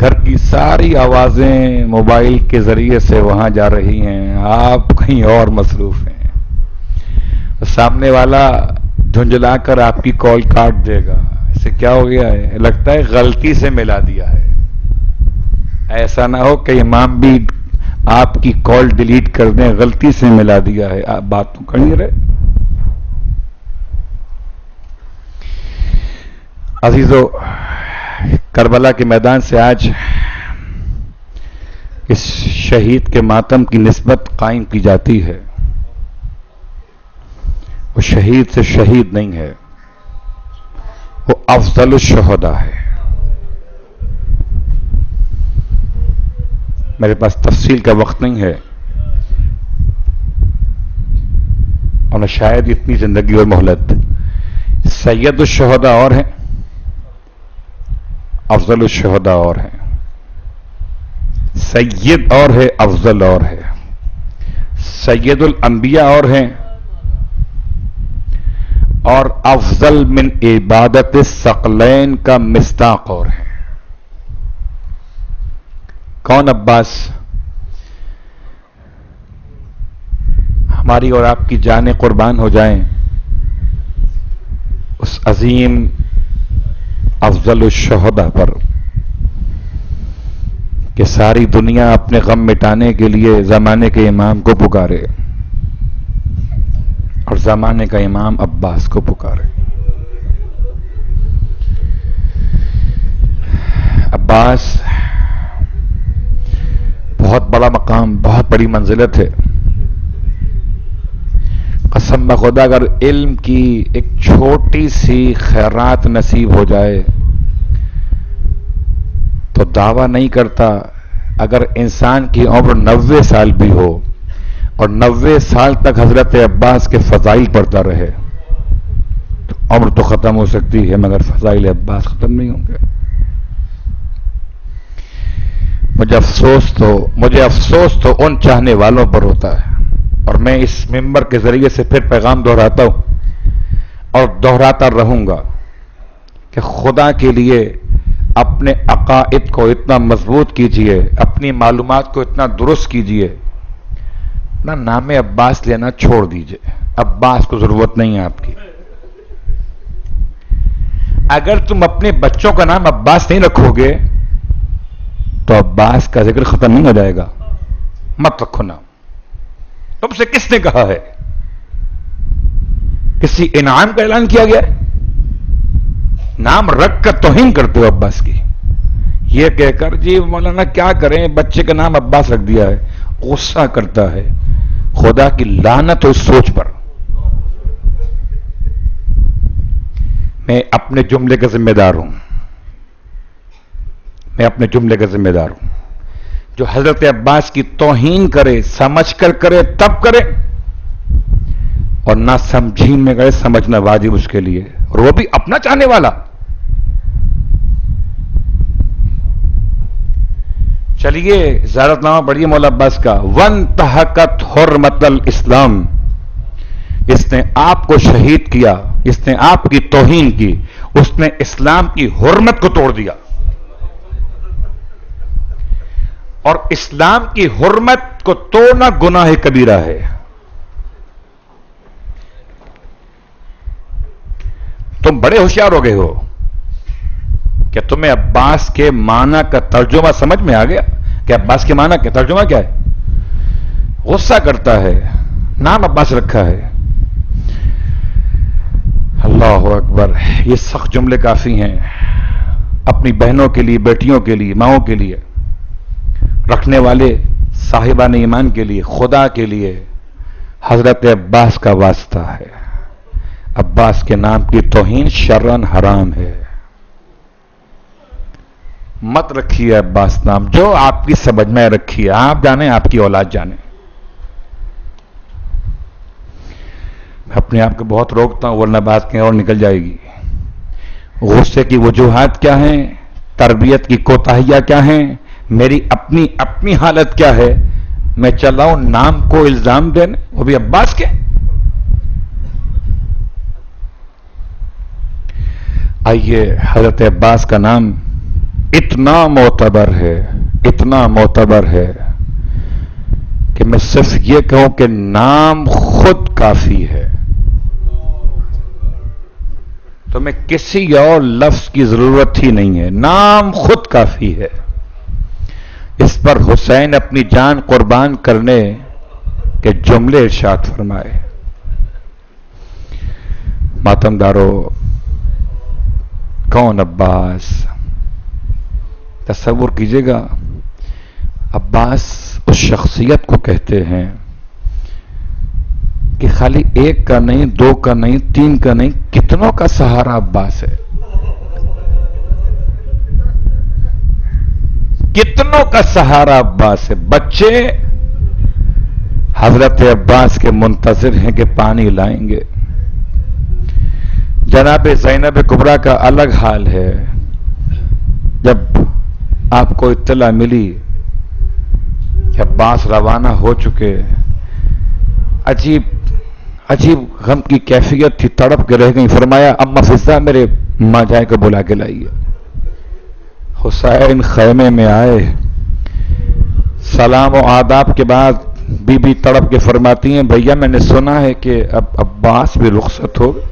گھر کی ساری آوازیں موبائل کے ذریعے سے وہاں جا رہی ہیں، آپ کہیں اور مصروف ہیں، سامنے والا جھنجھلا کر آپ کی کال کاٹ دے گا، اسے کیا ہو گیا ہے؟ لگتا ہے غلطی سے ملا دیا ہے۔ ایسا نہ ہو کہ امام بھی آپ کی کال ڈیلیٹ کر دیں، غلطی سے ملا دیا ہے، آپ بات تو کر نہیں رہے۔ عزیزو، کربلا کے میدان سے آج اس شہید کے ماتم کی نسبت قائم کی جاتی ہے۔ وہ شہید سے شہید نہیں ہے، وہ افضل الشہداء ہے۔ میرے پاس تفصیل کا وقت نہیں ہے اور نہ شاید اتنی زندگی اور مہلت۔ سید الشہداء اور ہیں، افضل الشہداء اور ہیں۔ سید اور ہے، افضل اور ہے۔ سید الانبیاء اور ہیں، اور افضل من عبادت الثقلین کا مصداق اور ہے۔ کون عباس؟ ہماری اور آپ کی جانیں قربان ہو جائیں اس عظیم افضل الشہداء پر کہ ساری دنیا اپنے غم مٹانے کے لیے زمانے کے امام کو پکارے اور زمانے کا امام عباس کو پکارے۔ عباس بہت بڑا مقام، بہت بڑی منزلت ہے۔ قسم بخدا اگر علم کی ایک چھوٹی سی خیرات نصیب ہو جائے تو دعویٰ نہیں کرتا، اگر انسان کی عمر 90 سال بھی ہو اور 90 سال تک حضرت عباس کے فضائل پڑھتا رہے تو عمر تو ختم ہو سکتی ہے مگر فضائل عباس ختم نہیں ہوں گے۔ مجھے افسوس تو ان چاہنے والوں پر ہوتا ہے، اور میں اس ممبر کے ذریعے سے پھر پیغام دہراتا ہوں اور دہراتا رہوں گا کہ خدا کے لیے اپنے عقائد کو اتنا مضبوط کیجئے، اپنی معلومات کو اتنا درست کیجئے، نہ نام عباس لینا چھوڑ دیجئے۔ عباس کو ضرورت نہیں ہے آپ کی۔ اگر تم اپنے بچوں کا نام عباس نہیں رکھو گے تو عباس کا ذکر ختم نہیں ہو جائے گا۔ مت رکھو نام۔ تم سے کس نے کہا ہے؟ کسی انعام کا اعلان کیا گیا ہے؟ نام رکھ کر توہین کرتے ہو عباس کی، یہ کہہ کر جی مولانا کیا کریں بچے کا نام عباس رکھ دیا ہے۔ غصہ کرتا ہے، خدا کی لعنت ہو اس سوچ پر۔ میں اپنے جملے کا ذمہ دار ہوں، میں اپنے جملے کا ذمہ دار ہوں۔ جو حضرت عباس کی توہین کرے سمجھ کر کرے تب کرے، اور نہ سمجھین میں کرے سمجھنا واجب اس کے لیے، اور وہ بھی اپنا چاہنے والا۔ چلیے زیارت نامہ پڑھیے مولا عباس کا۔ وانتہکت حرمت الاسلام، اس نے آپ کو شہید کیا، اس نے آپ کی توہین کی، اس نے اسلام کی حرمت کو توڑ دیا، اور اسلام کی حرمت کو توڑنا گناہ کبیرہ ہے۔ تم بڑے ہوشیار ہو گئے ہو کہ تمہیں عباس کے معنی کا ترجمہ سمجھ میں آ گیا کہ عباس کے معنی کا ترجمہ کیا ہے؟ غصہ کرتا ہے، نام عباس رکھا ہے۔ اللہ اکبر، یہ سخت جملے کافی ہیں اپنی بہنوں کے لیے، بیٹیوں کے لیے، ماؤں کے لیے، رکھنے والے صاحبان ایمان کے لیے، خدا کے لیے۔ حضرت عباس کا واسطہ ہے، عباس کے نام کی توہین شرعاً حرام ہے۔ مت رکھیے عباس نام، جو آپ کی سمجھ میں رکھیے، آپ جانیں، آپ کی اولاد جانے۔ میں اپنے آپ کو بہت روکتا ہوں ورنہ بات کہیں اور نکل جائے گی۔ غصے کی وجوہات کیا ہیں؟ تربیت کی کوتاہیاں کیا ہیں؟ میری اپنی حالت کیا ہے؟ میں چلاؤں نام کو الزام دینے، وہ بھی عباس کے۔ آئیے حضرت عباس کا نام اتنا معتبر ہے کہ میں صرف یہ کہوں کہ نام خود کافی ہے، تو میں کسی اور لفظ کی ضرورت ہی نہیں ہے، نام خود کافی ہے۔ اس پر حسین اپنی جان قربان کرنے کے جملے ارشاد فرمائے۔ ماتم دارو، کون عباس؟ تصور کیجئے گا، عباس اس شخصیت کو کہتے ہیں کہ خالی ایک کا نہیں، دو کا نہیں، تین کا نہیں، کتنوں کا سہارا عباس ہے، کتنوں کا سہارا عباس ہے۔ بچے حضرت عباس کے منتظر ہیں کہ پانی لائیں گے۔ جناب زینب کبریٰ کا الگ حال ہے۔ جب آپ کو اطلاع ملی کہ عباس روانہ ہو چکے، عجیب غم کی کیفیت تھی، تڑپ کے رہ گئی۔ فرمایا اما فضہ میرے ماں جائے کو بلا کے لائیے۔ حسین خیمے میں آئے، سلام و آداب کے بعد بی بی تڑپ کے فرماتی ہیں بھیا میں نے سنا ہے کہ اب عباس بھی رخصت ہو گئے۔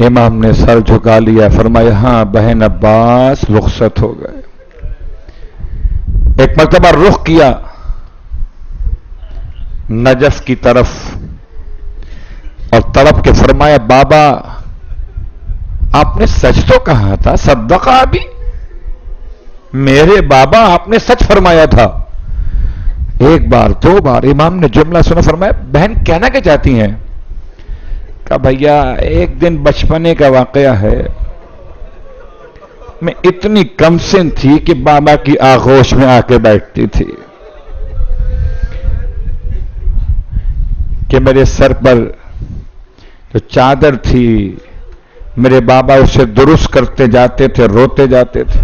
امام نے سر جھکا لیا، فرمایا ہاں بہن عباس رخصت ہو گئے۔ ایک مرتبہ رخ کیا نجف کی طرف اور تڑپ کے فرمایا بابا آپ نے سچ تو کہا تھا، صدقہ ابھی، میرے بابا آپ نے سچ فرمایا تھا۔ ایک بار دو بار امام نے جملہ سنا، فرمایا بہن کہنا کیا چاہتی ہیں؟ کہا بھیا ایک دن بچپنے کا واقعہ ہے، میں اتنی کم سن تھی کہ بابا کی آغوش میں آ کے بیٹھتی تھی کہ میرے سر پر جو چادر تھی میرے بابا اسے درست کرتے جاتے تھے، روتے جاتے تھے۔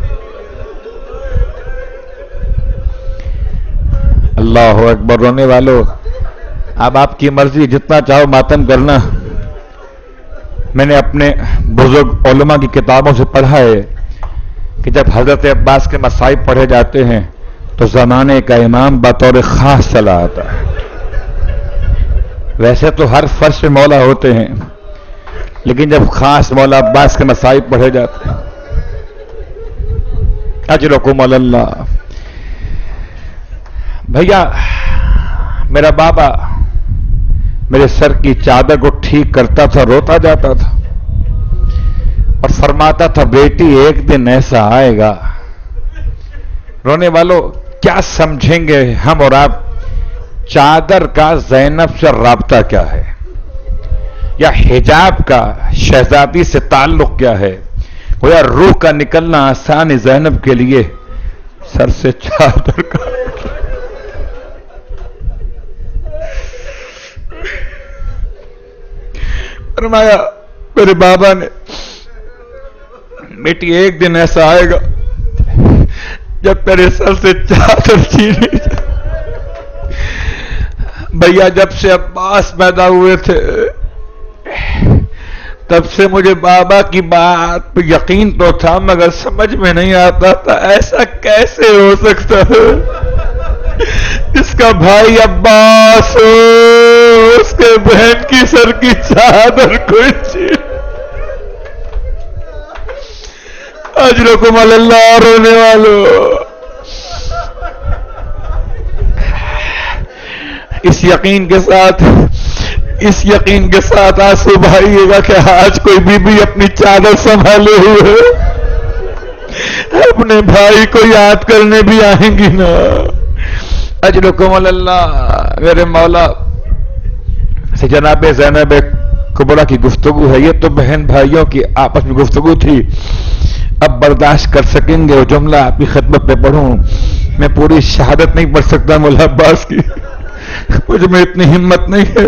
اللہ اکبر۔ رونے والوں اب آپ کی مرضی، جتنا چاہو ماتم کرنا۔ میں نے اپنے بزرگ علماء کی کتابوں سے پڑھا ہے کہ جب حضرت عباس کے مصائب پڑھے جاتے ہیں تو زمانے کا امام بطور خاص چلا آتا ہے۔ ویسے تو ہر فرش پہ مولا ہوتے ہیں، لیکن جب خاص مولا عباس کے مصائب پڑھے جاتے ہیں، اجرکم علی اللہ۔ بھیا میرا بابا میرے سر کی چادر کو ٹھیک کرتا تھا، روتا جاتا تھا اور فرماتا تھا بیٹی ایک دن ایسا آئے گا۔ رونے والوں کیا سمجھیں گے ہم اور آپ، چادر کا زینب سے رابطہ کیا ہے، یا حجاب کا شہزادی سے تعلق کیا ہے؟ گویا روح کا نکلنا آسان ہے زینب کے لیے، سر سے چادر کا۔ فرمایا میرے بابا نے بیٹی ایک دن ایسا آئے گا جب تیرے سر سے چادر چھینی جائے۔ بھیا جب سے عباس پیدا ہوئے تھے تب سے مجھے بابا کی بات پہ یقین تو تھا مگر سمجھ میں نہیں آتا تھا ایسا کیسے ہو سکتا ہے اس کا بھائی عباس ہو اس کے بہن کی سر کی چادر کوئی چیز۔ اجرکم علی اللہ۔ رونے والوں اس یقین کے ساتھ آنسو بہائیے گا کہ آج کوئی بی بی اپنی چادر سنبھالے ہوئے اپنے بھائی کو یاد کرنے بھی آئیں گی نا۔ اجرکم علی اللہ۔ میرے مولا سے جناب زینب کبریٰ کی گفتگو ہے، یہ تو بہن بھائیوں کی آپس میں گفتگو تھی، اب برداشت کر سکیں گے وہ جملہ آپ کی خدمت پہ پڑھوں؟ میں پوری شہادت نہیں پڑھ سکتا مولا عباس کی، مجھ میں اتنی ہمت نہیں ہے،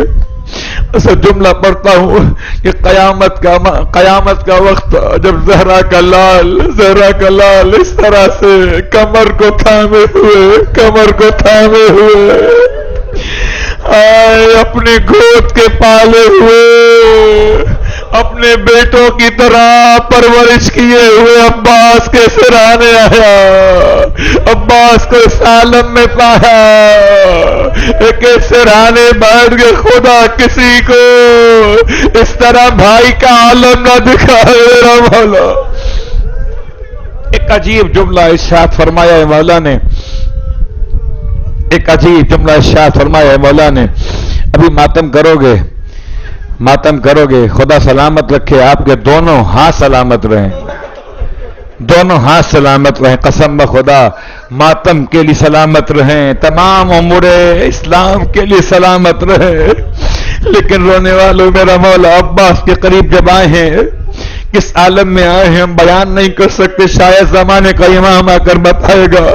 اسے جملہ پڑھتا ہوں کہ قیامت کا وقت جب زہرا کا لال اس طرح سے کمر کو تھامے ہوئے آئے اپنے گود کے پالے ہوئے اپنے بیٹوں کی طرح پرورش کیے ہوئے عباس کے سرانے آیا، عباس کو اس عالم میں پایا کہ سرانے بیٹھ کے خدا کسی کو اس طرح بھائی کا عالم نہ دکھائے میرا مولا۔ ایک عجیب جملہ ارشاد فرمایا ہے مولا نے، ایک عجیب جملہ ارشاد فرمایا ہے مولا نے، ابھی ماتم کرو گے، ماتم کرو گے، خدا سلامت رکھے، آپ کے دونوں ہاتھ سلامت رہیں، دونوں ہاتھ سلامت رہیں، قسم بخدا ماتم کے لیے سلامت رہیں، تمام امور اسلام کے لیے سلامت رہیں، لیکن رونے والوں میرا مولا عباس کے قریب جب آئے ہیں، کس عالم میں آئے ہیں ہم بیان نہیں کر سکتے، شاید زمانے کا امام آ کر بتائے گا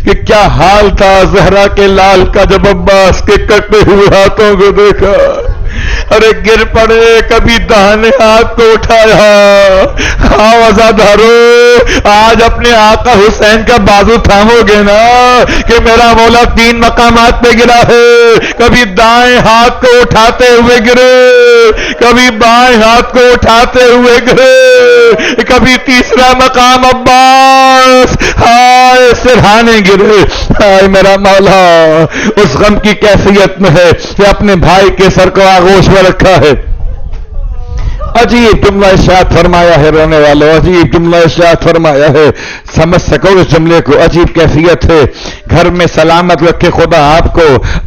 کہ کیا حال تھا زہرا کے لال کا جب عباس کے کٹے ہوئے ہاتھوں کو دیکھا، ارے گر پڑے، کبھی داہنے ہاتھ کو اٹھایا، ہاں وزادارو آج اپنے آقا حسین کا بازو تھامو گے نا کہ میرا مولا 3 مقامات پہ گرا ہے، کبھی دائیں ہاتھ کو اٹھاتے ہوئے گرے، کبھی بائیں ہاتھ کو اٹھاتے ہوئے گرے، کبھی تیسرا مقام عباس ہائے سرہانے گرے، ہائے میرا مولا اس غم کی کیفیت میں ہے کہ اپنے بھائی کے سر کو آغوش میں رکھا ہے۔ عجیب جملہ ارشاد فرمایا ہے رونے والوں، عجیب جملہ ارشاد فرمایا ہے، سمجھ سکو اس جملے کو، عجیب کیفیت ہے، گھر میں سلامت رکھے خدا آپ کو،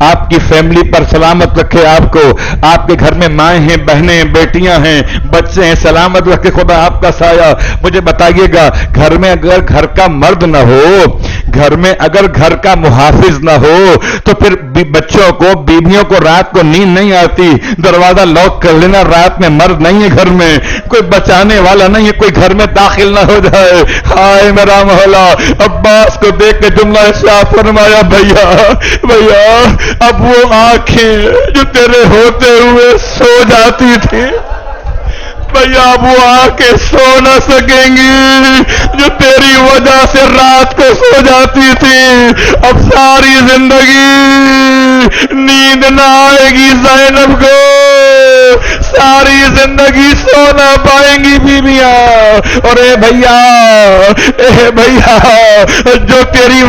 آپ کی فیملی پر سلامت رکھے آپ کو، آپ کے گھر میں مائیں ہیں، بہنیں ہیں، بیٹیاں ہیں، بچے ہیں، سلامت رکھے خدا آپ کا سایہ۔ مجھے بتائیے گا گھر میں اگر گھر کا مرد نہ ہو، گھر میں اگر گھر کا محافظ نہ ہو تو پھر بچوں کو بیویوں کو رات کو نیند نہیں آتی، دروازہ لاک کر لینا، رات میں مرد نہیں ہے گھر میں، کوئی بچانے والا نہیں ہے، کوئی گھر میں داخل نہ ہو جائے، ہائے میرا مولا عباس کو دیکھ کے جملہ ارشاد فرمایا بھیا بھیا اب وہ آنکھیں جو تیرے ہوتے ہوئے سو جاتی تھی بھیا اب وہ آ کے سو نہ سکیں گی، جو تیری وجہ سے رات کو سو جاتی تھی اب ساری زندگی نیند نہ آئے گی زینب کو، ساری زندگی سو نہ پائیں گی بیویاں، اور اے بھیا جو تیری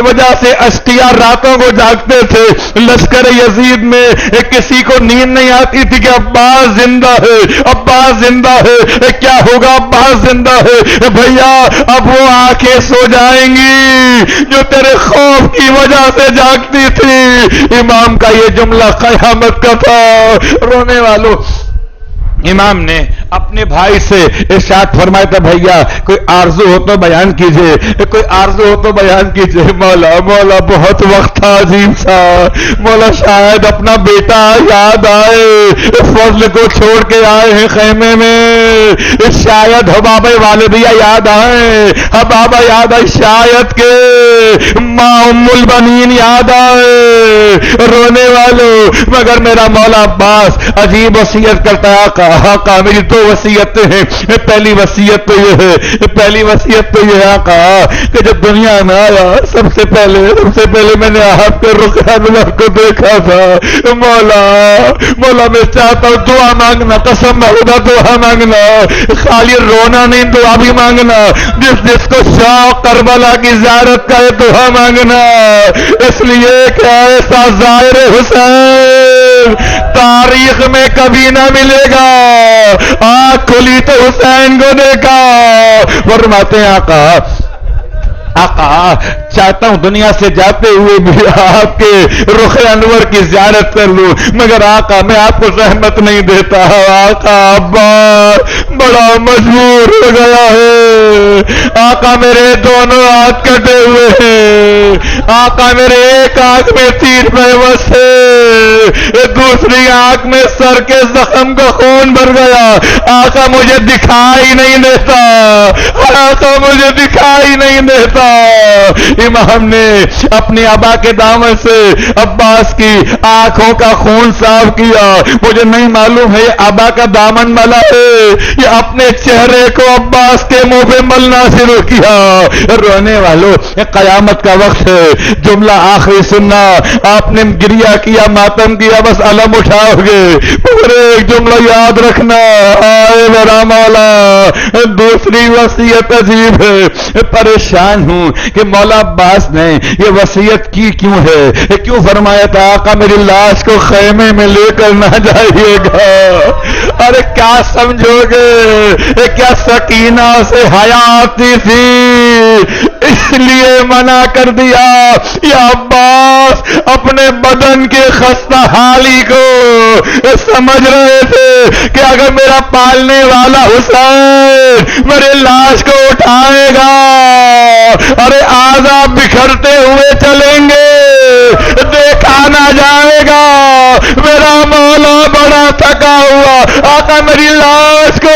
وجہ سے اشقیاء راتوں کو جاگتے تھے، لشکر یزید میں کسی کو نیند نہیں آتی تھی کہ عباس زندہ ہے، عباس زندہ ہے، کیا ہوگا عباس زندہ ہے، بھیا اب وہ آنکھیں سو جائیں گی جو تیرے خوف کی وجہ سے جاگتی تھی۔ امام کا یہ جملہ قیامت کا تھا۔ رونے والوں امام نے اپنے بھائی سے ارشاد فرمایا تھا بھیا کوئی آرزو ہو تو بیان کیجئے، کوئی آرزو ہو تو بیان کیجئے۔ مولا بہت وقت تھا عظیم سا، مولا شاید اپنا بیٹا یاد آئے، فضل کو چھوڑ کے آئے ہیں خیمے میں، شاید حباب والدیہ یاد آئے، حباب یاد آئے، شاید کہ ماں ام البنین یاد آئے۔ رونے والوں مگر میرا مولا عباس عجیب وصیت کرتا ہے، آقا میری 2 وصیتیں ہیں، پہلی وصیت تو یہ ہے آقا کہ جب دنیا میں آیا سب سے پہلے میں نے آپ کے رخ انور کو دیکھا تھا، مولا میں چاہتا ہوں دعا مانگنا، قسم خدا دعا مانگنا، خالی رونا نہیں دعا بھی مانگنا، جس کو شوق کربلا کی زیارت کا ہے دعا مانگنا، اس لیے کہ ایسا ظاہر حسین تاریخ میں کبھی نہ ملے گا، آنکھ کھلی تو حسین کو دیکھا۔ فرماتے ہیں آقا چاہتا ہوں دنیا سے جاتے ہوئے بھی آپ کے رخ انور کی زیارت کر لوں، مگر آقا میں آپ کو رحمت نہیں دیتا، آقا عباس بڑا مجبور ہو گیا ہے، آقا میرے دونوں ہاتھ کٹے ہوئے ہیں، آقا میرے ایک آنکھ میں تیر پیوست ہے، دوسری آنکھ میں سر کے زخم کا خون بھر گیا، آقا مجھے دکھائی نہیں دیتا، آقا مجھے دکھائی نہیں دیتا۔ امام نے اپنی ابا کے دامن سے عباس کی آنکھوں کا خون صاف کیا، مجھے نہیں معلوم ہے یہ ابا کا دامن ملا ہے یہ اپنے چہرے کو عباس کے منہ پہ ملنا شروع کیا۔ رونے والوں قیامت کا وقت ہے، جملہ آخری سننا، آپ نے گریہ کیا، ماتم کیا بس علم اٹھاؤ گے، مگر ایک جملہ یاد رکھنا، آئے میرا مولا دوسری وصیت عجیب ہے، پریشان ہوں کہ مولا عباس نے یہ وصیت کی کیوں ہے، کیوں فرمایا تھا آقا میری لاش کو خیمے میں لے کر نہ جائیے گا؟ ارے کیا سمجھو گے، کیا سکینہ سے حیاتی تھی اس لیے منع کر دیا؟ یا عباس اپنے بدن کے خستہ حالی کو سمجھ رہے تھے کہ اگر میرا پالنے والا حسین میرے لاش کو اٹھائے گا، ارے اعضاء بکھرتے ہوئے چلیں گے، دیکھا نہ جائے گا، میرا مولا بڑا تھکا ہوا، آقا میری لاش کو